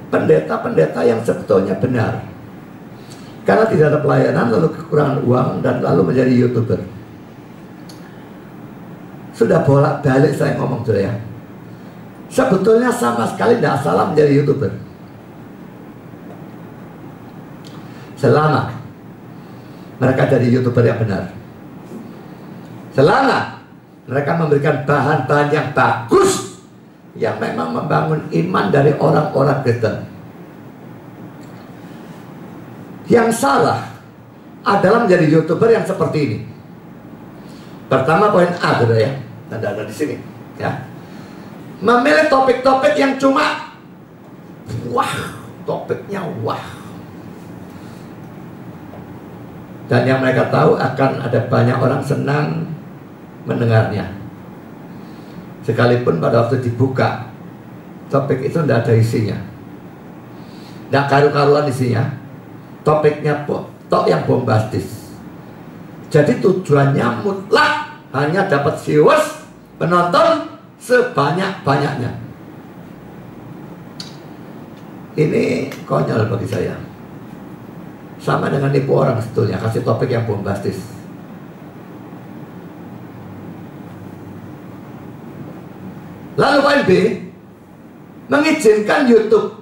pendeta-pendeta yang sebetulnya benar, karena tidak ada pelayanan, lalu kekurangan uang, dan lalu menjadi YouTuber. Sudah bolak-balik saya ngomong saudara ya, sebetulnya sama sekali tidak salah menjadi YouTuber, selama mereka jadi YouTuber yang benar. Selama mereka memberikan bahan-bahan yang bagus, yang memang membangun iman dari orang-orang Kristen. Yang salah adalah menjadi YouTuber yang seperti ini. Pertama, poin A, saudara ya, ada di sini ya. Memilih topik-topik yang cuma wah, topiknya wah. Dan yang mereka tahu akan ada banyak orang senang mendengarnya. Sekalipun pada waktu dibuka topik itu tidak ada isinya, tidak karu-karuan isinya. Topiknya tok yang bombastis. Jadi tujuannya mutlak hanya dapat viewers, penonton sebanyak-banyaknya. Ini konyol bagi saya. Sama dengan nipu orang sebetulnya, kasih topik yang bombastis. Lalu poin B, mengizinkan YouTube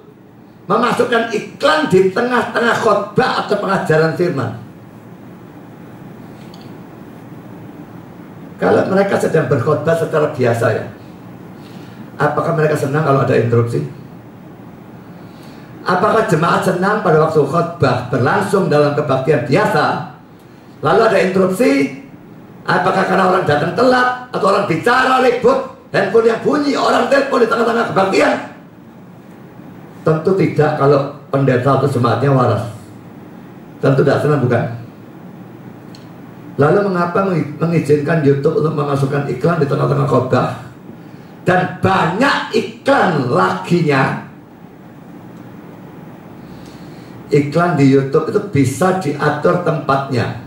memasukkan iklan di tengah-tengah khotbah atau pengajaran firman. Kalau mereka sedang berkhotbah secara biasa ya, apakah mereka senang kalau ada interupsi? Apakah jemaat senang pada waktu khotbah berlangsung dalam kebaktian biasa, lalu ada interupsi, Apakah karena orang datang telat, atau orang bicara ribut, handphone yang bunyi, orang telepon di tengah-tengah kebaktian? Tentu tidak kalau pendeta atau jemaatnya waras. Tentu tidak senang, bukan? Lalu mengapa mengizinkan YouTube untuk memasukkan iklan di tengah-tengah khotbah? Dan banyak iklan laginya. Iklan di YouTube itu bisa diatur tempatnya.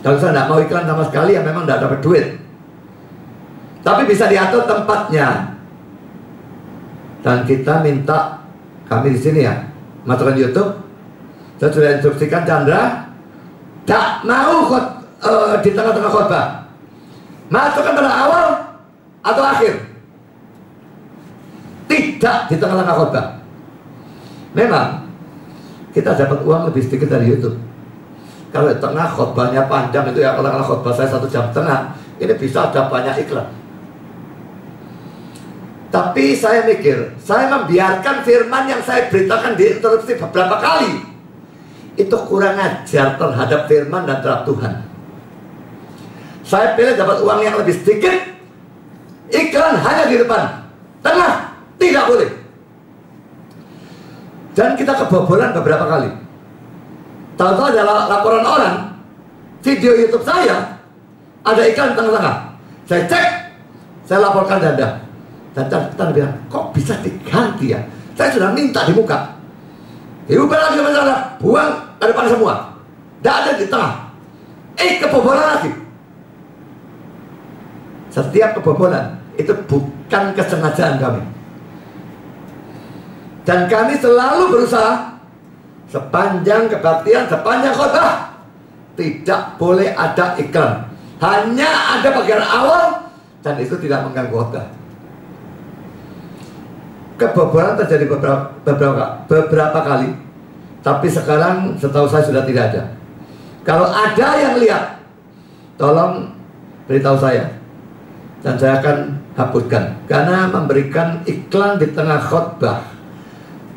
Kalau saya tidak mau iklan sama sekali, ya memang tidak dapat duit. Tapi bisa diatur tempatnya. Dan kita minta, kami di sini ya, masukkan YouTube. Saya sudah instruksikan Chandra, tak mau di tengah-tengah khotbah. Masukkan pada awal atau akhir. Tidak di tengah-tengah khotbah. Memang kita dapat uang lebih sedikit dari YouTube. Kalau di tengah khotbahnya panjang itu ya, kalau khotbah saya 1,5 jam, ini bisa ada banyak iklan. Tapi saya mikir, saya membiarkan firman yang saya beritakan diinterupsi beberapa kali. Itu kurang ajar terhadap firman dan terhadap Tuhan. Saya pilih dapat uang yang lebih sedikit. Iklan hanya di depan, tengah tidak boleh. Dan kita kebobolan beberapa kali. Tahu-tahu ada laporan orang, video YouTube saya ada iklan di tengah-tengah. Saya cek, saya laporkan Anda. Dan Anda bilang, kok bisa diganti ya? Saya sudah minta di muka. Diubah lagi masalah, buang ke depan semua. Tidak ada di tengah. Kebobolan lagi. Setiap kebobolan itu bukan kesengajaan kami. Dan kami selalu berusaha sepanjang kebaktian, sepanjang khotbah tidak boleh ada iklan. Hanya ada bagian awal dan itu tidak mengganggu khotbah. Kebobolan terjadi beberapa kali, tapi sekarang setahu saya sudah tidak ada. Kalau ada yang lihat, tolong beritahu saya dan saya akan hapuskan. Karena memberikan iklan di tengah khotbah,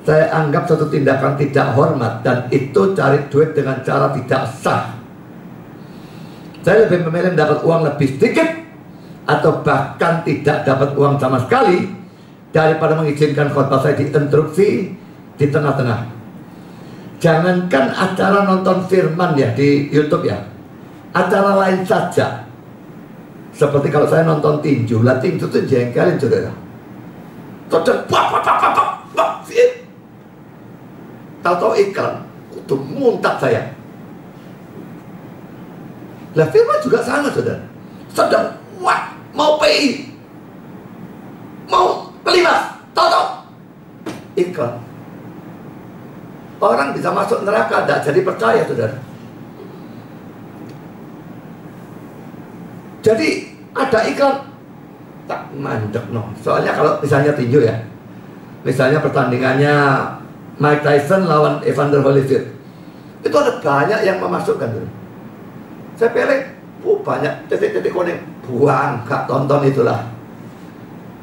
saya anggap suatu tindakan tidak hormat, dan itu cari duit dengan cara tidak sah. Saya lebih memilih dapat uang lebih sedikit atau bahkan tidak dapat uang sama sekali daripada mengizinkan khotbah saya diinterupsi di tengah-tengah. Jangankan acara nonton firman ya di YouTube ya, acara lain saja. Seperti kalau saya nonton tinju, lah tinju itu jengkelin saudara. Tahu-tahu iklan, itu muntah saya. Lah firman juga sama saudara. Sedang mau PI, mau kelima, tahu-tahu iklan. Orang bisa masuk neraka, tidak jadi percaya saudara. Jadi ada iklan, tak mandek no. Soalnya kalau misalnya tinju ya, misalnya pertandingannya Mike Tyson lawan Evander Holyfield, itu ada banyak yang memasukkan tuh. Saya pilih, banyak titik-titik kuning, buang, gak tonton itulah.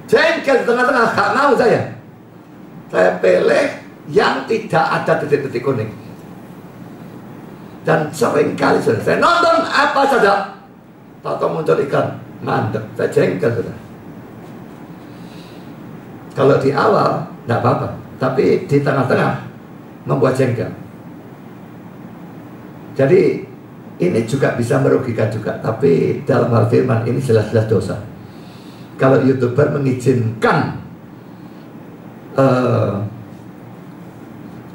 Jengkel di tengah-tengah, gak mau saya. Saya pilih yang tidak ada titik-titik kuning. Dan sering kali saya nonton apa saja, tahu muncul iklan, mandek, saya jengkel sudah. Kalau di awal tidak apa-apa, tapi di tengah-tengah membuat jengkel. Jadi ini juga bisa merugikan juga, tapi dalam hal firman ini jelas-jelas dosa. Kalau YouTuber mengizinkan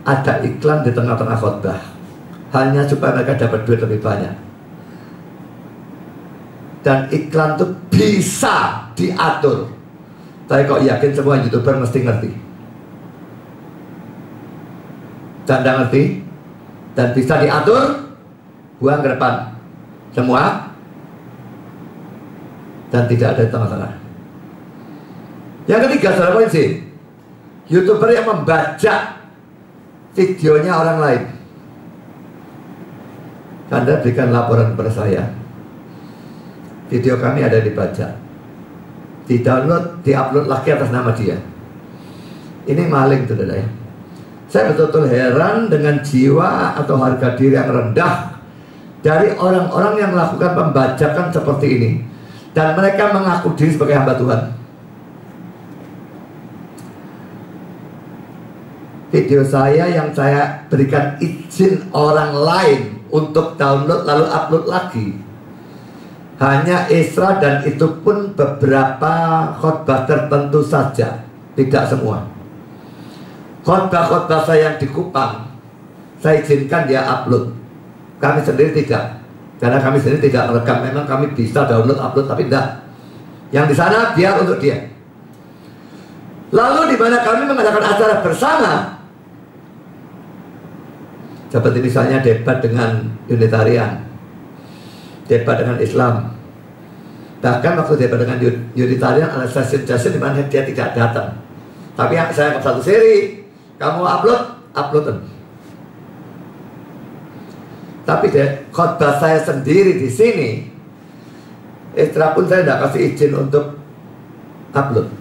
ada iklan di tengah-tengah khotbah hanya supaya mereka dapat duit lebih banyak, dan iklan itu bisa diatur. Saya kok yakin semua YouTuber mesti ngerti, dan tidak ngerti, dan bisa diatur, buang ke depan semua, dan tidak ada di tengah-tengah. Yang ketiga, saudara polisi, YouTuber yang membajak videonya orang lain. Anda berikan laporan kepada saya, video kami ada dibajak, di-download, di-upload lagi atas nama dia. Ini maling saudara ya. Saya betul-betul heran dengan jiwa atau harga diri yang rendah dari orang-orang yang melakukan pembajakan seperti ini, dan mereka mengaku diri sebagai hamba Tuhan. Video saya yang saya berikan izin orang lain untuk download lalu upload lagi, hanya Isra, dan itu pun beberapa khotbah tertentu saja, tidak semua. Khotbah-khotbah saya yang di Kupang, saya izinkan dia upload. Kami sendiri tidak, karena kami sendiri tidak merekam. Memang kami bisa download, upload, tapi tidak. Yang di sana biar untuk dia. Lalu di mana kami mengadakan acara bersama, seperti misalnya debat dengan Unitarian, debat dengan Islam. Bahkan waktu debat dengan Unitarian ada session di mana dia tidak datang. Tapi yang saya satu seri, kamu upload. Tapi khotbah saya sendiri di sini, Isra pun saya tidak kasih izin untuk upload.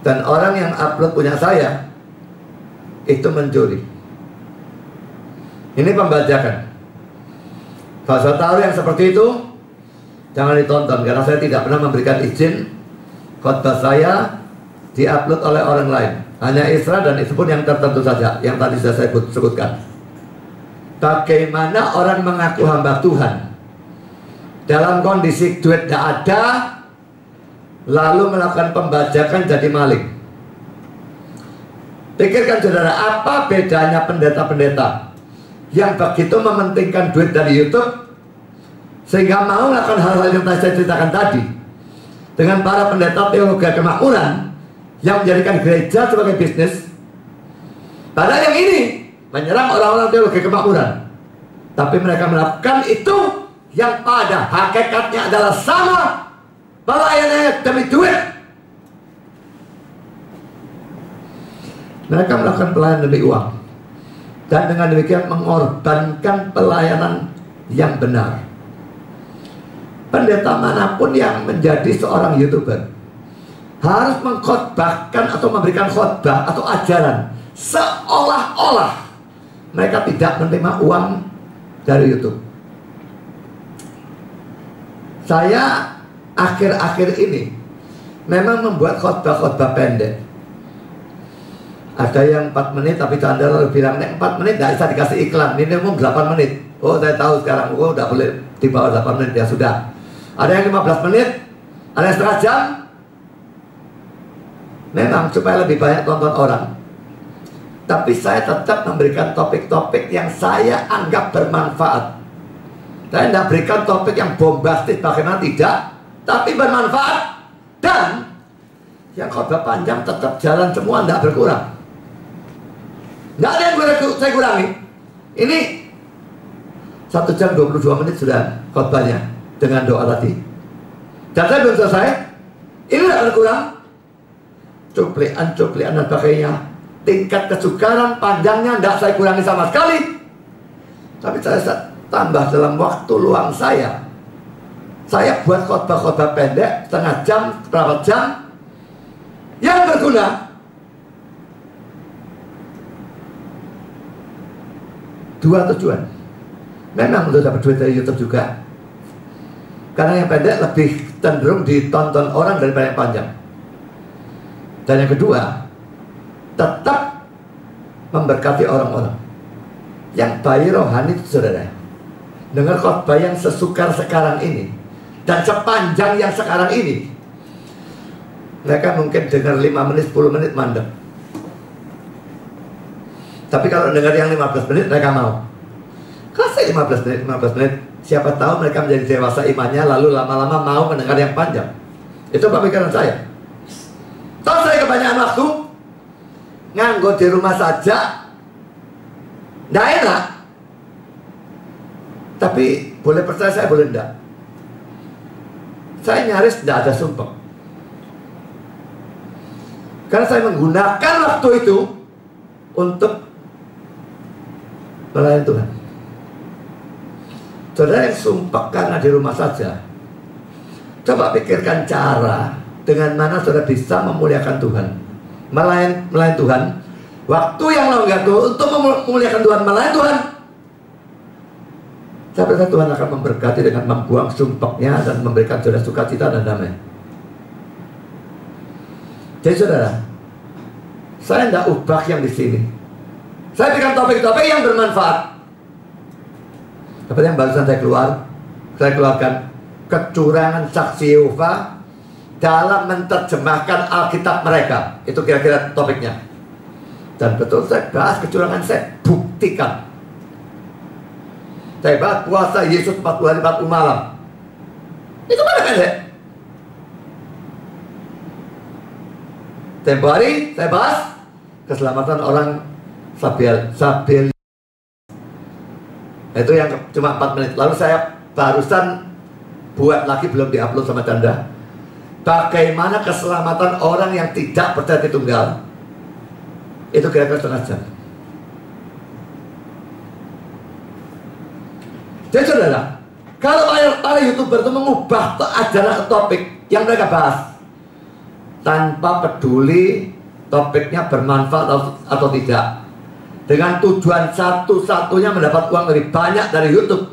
Dan orang yang upload punya saya itu mencuri. Ini pembajakan. Kalau saya tahu yang seperti itu, jangan ditonton, karena saya tidak pernah memberikan izin khotbah saya diupload oleh orang lain. Hanya Isra, dan itu pun yang tertentu saja, yang tadi sudah saya sebutkan. Bagaimana orang mengaku hamba Tuhan dalam kondisi duit tidak ada, lalu melakukan pembajakan jadi maling. Pikirkan saudara, apa bedanya pendeta-pendeta yang begitu mementingkan duit dari YouTube sehingga mau melakukan hal-hal yang saya ceritakan tadi, dengan para pendeta teologi kemakmuran yang menjadikan gereja sebagai bisnis. Padahal yang ini menyerang orang-orang teologi kemakmuran, tapi mereka melakukan itu yang pada hakikatnya adalah sama, pelayanannya demi duit. Mereka melakukan pelayanan demi uang, dan dengan demikian mengorbankan pelayanan yang benar. Pendeta manapun yang menjadi seorang YouTuber harus mengkhotbahkan atau memberikan khotbah atau ajaran seolah-olah mereka tidak menerima uang dari YouTube. Saya akhir-akhir ini memang membuat khotbah-khotbah pendek. Ada yang 4 menit, tapi Anda lalu bilang, 4 menit tidak bisa dikasih iklan, minimum 8 menit. Oh, saya tahu sekarang, oh, tidak boleh di bawah 8 menit, ya sudah. Ada yang 15 menit, ada yang setengah jam. Memang supaya lebih banyak tonton orang. Tapi saya tetap memberikan topik-topik yang saya anggap bermanfaat. Saya tidak berikan topik yang bombastis, bagaimana tidak, tapi bermanfaat. Dan yang khotbah panjang tetap jalan semua, tidak berkurang. Tidak ada yang saya kurangi. Ini 1 jam 22 menit sudah khotbahnya dengan doa tadi. Dan saya belum selesai. Ini tidak berkurang. Cuplian dan sebagainya. Tingkat kesukaran panjangnya tidak saya kurangi sama sekali. Tapi saya tambah dalam waktu luang saya. Saya buat khotbah-khotbah pendek, setengah jam, berapa jam, yang berguna. 2 tujuan. Memang untuk dapat duit dari YouTube juga, karena yang pendek lebih cenderung ditonton orang daripada yang panjang. Dan yang kedua, tetap memberkati orang-orang yang bayi rohani itu, saudara. Dengar khotbah yang sesukar sekarang ini dan sepanjang yang sekarang ini, mereka mungkin dengar 5 menit, 10 menit mandek. Tapi kalau dengar yang 15 menit, mereka mau. Kasih 15 menit. Siapa tahu mereka menjadi dewasa imannya, lalu lama-lama mau mendengar yang panjang. Itu pemikiran saya. Tahu saya kebanyakan waktu nganggo di rumah saja, nggak enak. Tapi boleh percaya saya, boleh enggak. Saya nyaris tidak ada sumpah. Karena saya menggunakan waktu itu untuk melayani Tuhan. Saudara yang sumpah karena di rumah saja, coba pikirkan cara dengan mana saudara bisa memuliakan Tuhan, melayani Tuhan. Waktu yang longgar untuk memuliakan Tuhan, melayani Tuhan, Saya percaya Tuhan akan memberkati dengan membuang sumpahnya dan memberikan saudara sukacita dan damai. Jadi saudara, saya tidak ubah yang di sini. Saya berikan topik-topik yang bermanfaat. Seperti yang barusan saya keluarkan kecurangan saksi Yehova dalam menerjemahkan Alkitab mereka. Itu kira-kira topiknya. Dan betul saya bahas kecurangan, saya buktikan. Saya bahas puasa Yesus 40 hari 40 malam. Itu mana kan ya? Tempo hari saya bahas keselamatan orang Sabel. Itu yang cuma 4 menit. Lalu saya barusan buat lagi, belum diupload sama Chandra, bagaimana keselamatan orang yang tidak percaya Tritunggal. Itu kira-kira setengah jam. Jadi saudara, kalau para YouTuber itu mengubah ajaran topik yang mereka bahas tanpa peduli topiknya bermanfaat atau tidak, dengan tujuan satu-satunya mendapat uang lebih banyak dari YouTube,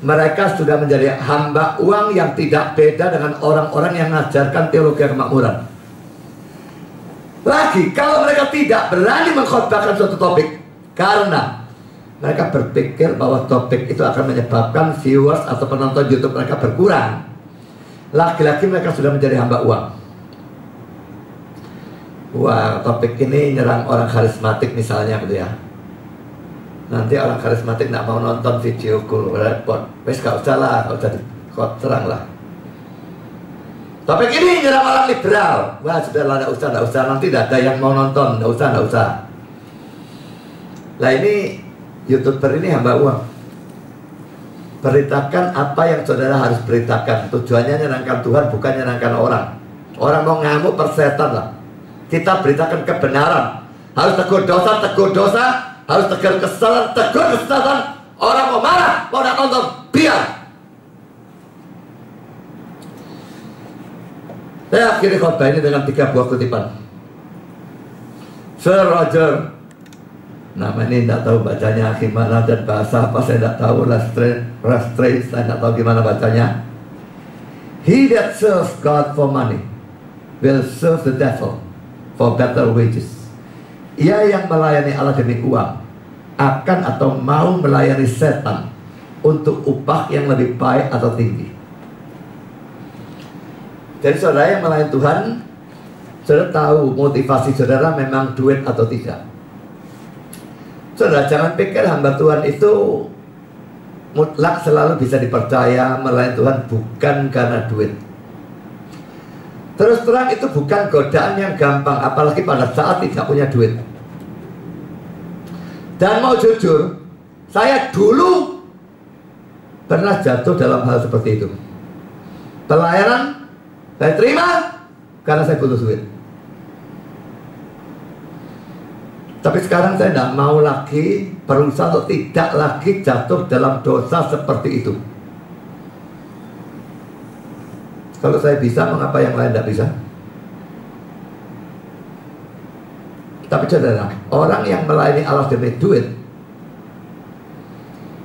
mereka sudah menjadi hamba uang yang tidak beda dengan orang-orang yang mengajarkan teologi kemakmuran. Lagi, kalau mereka tidak berani mengkhotbahkan suatu topik karena mereka berpikir bahwa topik itu akan menyebabkan viewers atau penonton YouTube mereka berkurang, lagi-lagi mereka sudah menjadi hamba uang. Wah, topik ini nyerang orang karismatik misalnya gitu ya. Nanti orang karismatik nggak mau nonton videoku, repot. Wes gak usah lah, gak usah serang lah. Topik ini nyerang orang liberal. Wah, sudahlah, nggak usah. Nanti tidak ada yang mau nonton, nggak usah. Lah ini YouTuber ini hamba uang. Beritakan apa yang saudara harus beritakan. Tujuannya nyenangkan Tuhan, bukan nyenangkan orang. Orang mau ngamuk persetan lah. Kita beritakan kebenaran. Harus tegur dosa. Harus tegur kesalahan. Orang mau marah, mau nak nonton, biar. Saya akhiri khotbah ini dengan 3 buah kutipan. Sir Roger, nama ini tidak tahu bacanya gimana dan bahasa apa saya tidak tahu. Lestrade saya tidak tahu gimana bacanya. He that serves God for money will serve the devil for better wages. Ia yang melayani Allah demi uang akan atau mau melayani setan untuk upah yang lebih baik atau tinggi. Jadi saudara yang melayani Tuhan, saudara tahu motivasi saudara memang duit atau tidak. Saudara jangan pikir hamba Tuhan itu mutlak selalu bisa dipercaya melayani Tuhan bukan karena duit. Terus terang itu bukan godaan yang gampang, apalagi pada saat tidak punya duit. Dan mau jujur, saya dulu pernah jatuh dalam hal seperti itu. Pelayanan saya terima karena saya butuh duit. Tapi sekarang saya tidak mau lagi berusaha untuk tidak lagi jatuh dalam dosa seperti itu. Kalau saya bisa, mengapa yang lain tidak bisa? Tapi saudara, orang yang melayani Allah demi duit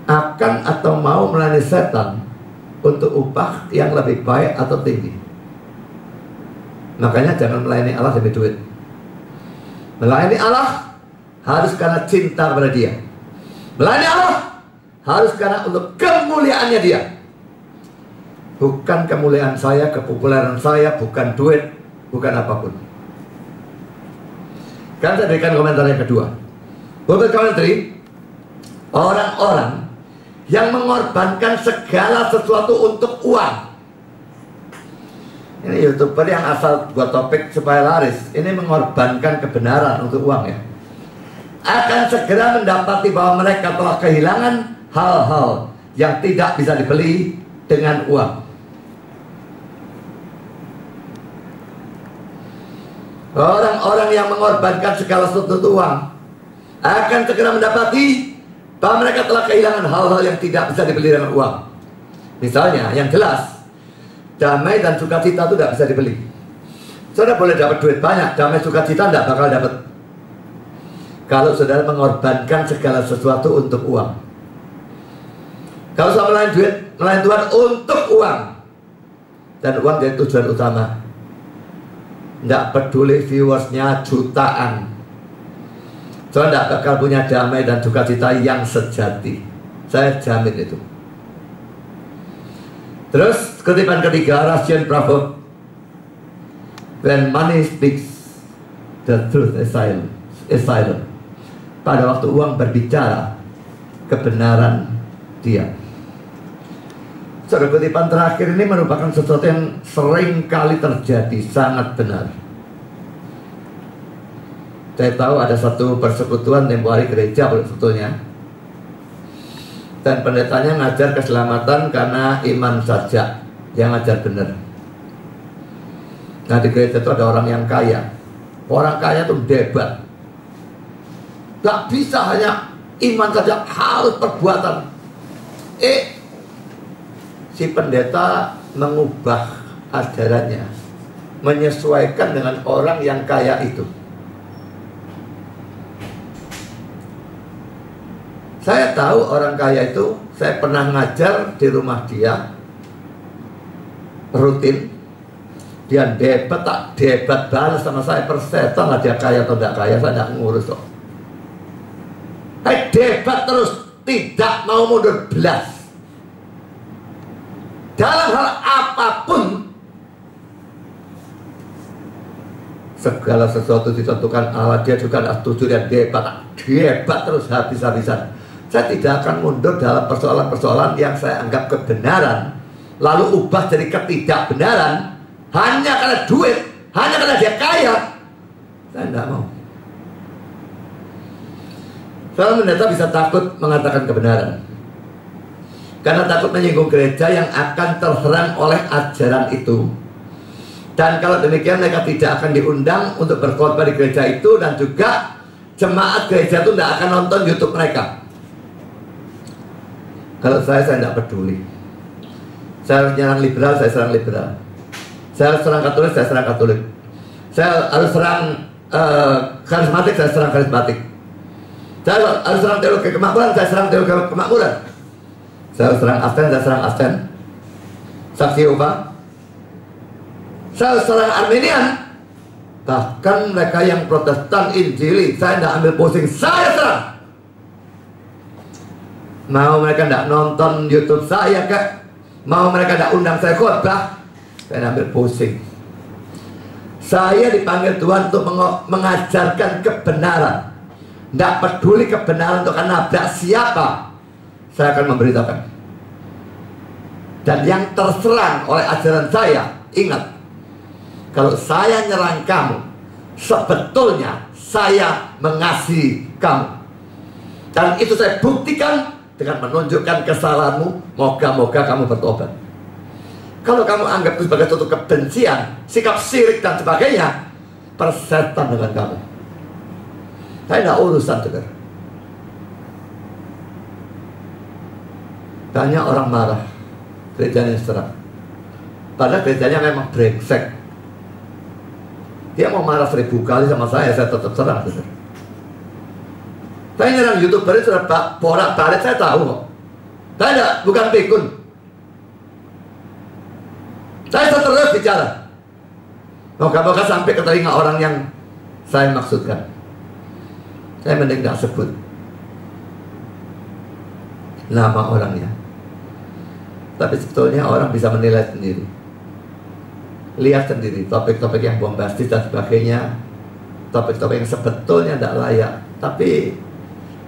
akan atau mau melayani setan untuk upah yang lebih baik atau tinggi. Makanya jangan melayani Allah demi duit. Melayani Allah harus karena cinta pada Dia. Melayani Allah harus karena untuk kemuliaannya Dia. Bukan kemuliaan saya, kepopuleran saya, bukan duit, bukan apapun. Kan saya berikan komentar yang kedua. Menurut komentari, orang-orang yang mengorbankan segala sesuatu untuk uang. Ini YouTuber yang asal buat topik supaya laris. Ini mengorbankan kebenaran untuk uang ya. Akan segera mendapati bahwa mereka telah kehilangan hal-hal yang tidak bisa dibeli dengan uang. Orang-orang yang mengorbankan segala sesuatu untuk uang akan segera mendapati bahwa mereka telah kehilangan hal-hal yang tidak bisa dibeli dengan uang. Misalnya, yang jelas, damai dan sukacita itu tidak bisa dibeli. Saudara boleh dapat duit banyak, damai sukacita tidak bakal dapat. Kalau saudara mengorbankan segala sesuatu untuk uang. Kalau saya melayani Tuhan untuk uang, dan uang jadi tujuan utama, tidak peduli viewersnya jutaan, saya tidak bakal punya damai dan sukacita yang sejati. Saya jamin itu. Terus kutipan ketiga, Russian proverb, when money speaks, the truth is silent. Pada waktu uang berbicara, kebenaran diam. Saudara, kutipan terakhir ini merupakan sesuatu yang sering kali terjadi, sangat benar. Saya tahu ada satu persekutuan tempoh hari gereja sebetulnya, dan pendetanya ngajar keselamatan karena iman saja, yang ngajar benar. Nah, di gereja itu ada orang yang kaya. Orang kaya itu debat, gak bisa hanya iman saja, harus perbuatan. Si pendeta mengubah ajarannya, menyesuaikan dengan orang yang kaya itu. Saya tahu orang kaya itu, saya pernah ngajar di rumah dia, rutin. Dia debat, tak debat balas sama saya, persetan lah dia kaya atau tidak kaya, saya tidak ngurus kok. Debat terus, tidak mau mundur belas. Dalam hal apapun, segala sesuatu ditentukan Allah, dia juga tidak setuju, dia debat terus habis-habisan. Saya tidak akan mundur dalam persoalan-persoalan yang saya anggap kebenaran, lalu ubah jadi ketidakbenaran, hanya karena duit, hanya karena dia kaya. Saya tidak mau. Seorang pendeta bisa takut mengatakan kebenaran, karena takut menyinggung gereja yang akan terserang oleh ajaran itu. Dan kalau demikian mereka tidak akan diundang untuk berkhotbah di gereja itu, dan juga jemaat gereja itu tidak akan nonton YouTube mereka. Kalau saya tidak peduli. Saya nyerang liberal, saya serang liberal. Saya serang Katolik, saya serang Katolik. Saya harus serang karismatik, saya serang karismatik. Saya harus serang teologi kemakmuran, saya serang teologi kemakmuran. Saya serang Advent, saya serang Advent. Saksi Yehova, saya serang Arminian. Bahkan mereka yang Protestan Injili, saya tidak ambil pusing, saya serang. Mau mereka tidak nonton YouTube saya kak, mau mereka tidak undang saya khotbah, saya tidak ambil pusing. Saya dipanggil Tuhan untuk mengajarkan kebenaran. Tidak peduli kebenaran untuk nabrak siapa, saya akan memberitakan. Dan yang terserang oleh ajaran saya, ingat, kalau saya nyerang kamu, sebetulnya saya mengasihi kamu. Dan itu saya buktikan dengan menunjukkan kesalahanmu. Moga-moga kamu bertobat. Kalau kamu anggap itu sebagai suatu kebencian, sikap syirik dan sebagainya, persetan dengan kamu. Saya tidak urusan juga. Banyak orang marah, gerejanya serang. Padahal gerejanya memang brengsek. Dia mau marah 1000 kali sama saya tetap serang. Saya nyerang YouTuber itu sudah bolak-balik, saya tahu kok. Saya bukan pikun. Saya terus bicara. Moga-moga sampai ke telinga orang yang saya maksudkan. Saya mending tidak sebut nama orangnya. Tapi sebetulnya orang bisa menilai sendiri. Lihat sendiri topik-topik yang bombastis dan sebagainya, topik-topik yang sebetulnya tidak layak. Tapi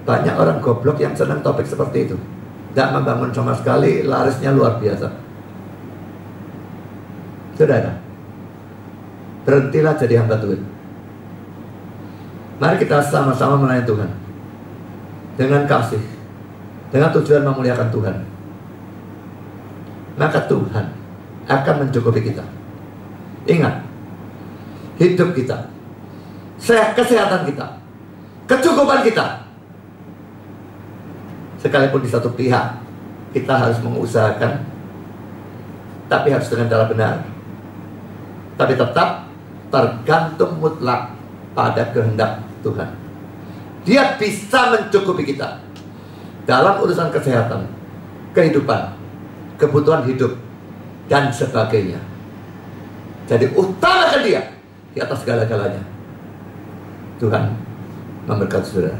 banyak orang goblok yang senang topik seperti itu, tidak membangun sama sekali, larisnya luar biasa. Saudara, berhentilah jadi hamba Tuhan. Mari kita sama-sama melayani Tuhan dengan kasih, dengan tujuan memuliakan Tuhan. Maka Tuhan akan mencukupi kita. Ingat, hidup kita, kesehatan kita, kecukupan kita, sekalipun di satu pihak kita harus mengusahakan, tapi harus dengan cara benar, tapi tetap tergantung mutlak pada kehendak Tuhan. Dia bisa mencukupi kita dalam urusan kesehatan, kehidupan, kebutuhan hidup, dan sebagainya. Jadi utamakan dia di atas segala-galanya. Tuhan memberkati saudara.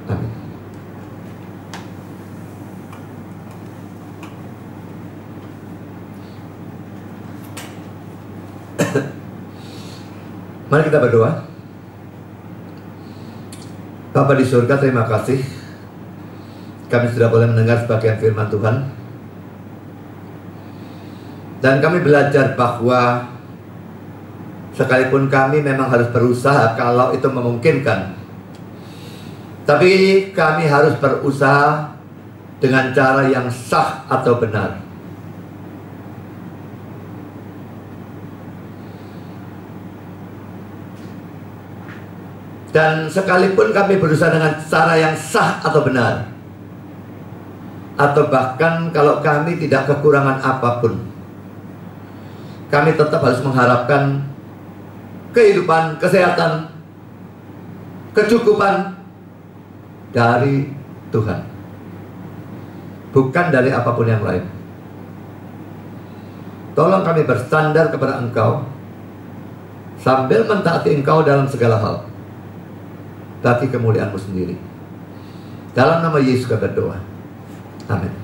Amin. Mari kita berdoa. Bapa di surga, terima kasih kami sudah boleh mendengar sebagian firman Tuhan. Dan kami belajar bahwa sekalipun kami memang harus berusaha kalau itu memungkinkan, tapi kami harus berusaha dengan cara yang sah atau benar. Dan sekalipun kami berusaha dengan cara yang sah atau benar, atau bahkan kalau kami tidak kekurangan apapun, kami tetap harus mengharapkan kehidupan, kesehatan, kecukupan dari Tuhan, bukan dari apapun yang lain. Tolong kami bersandar kepada Engkau sambil mentaati Engkau dalam segala hal, bagi kemuliaan-Mu sendiri. Dalam nama Yesus kami berdoa. Amin.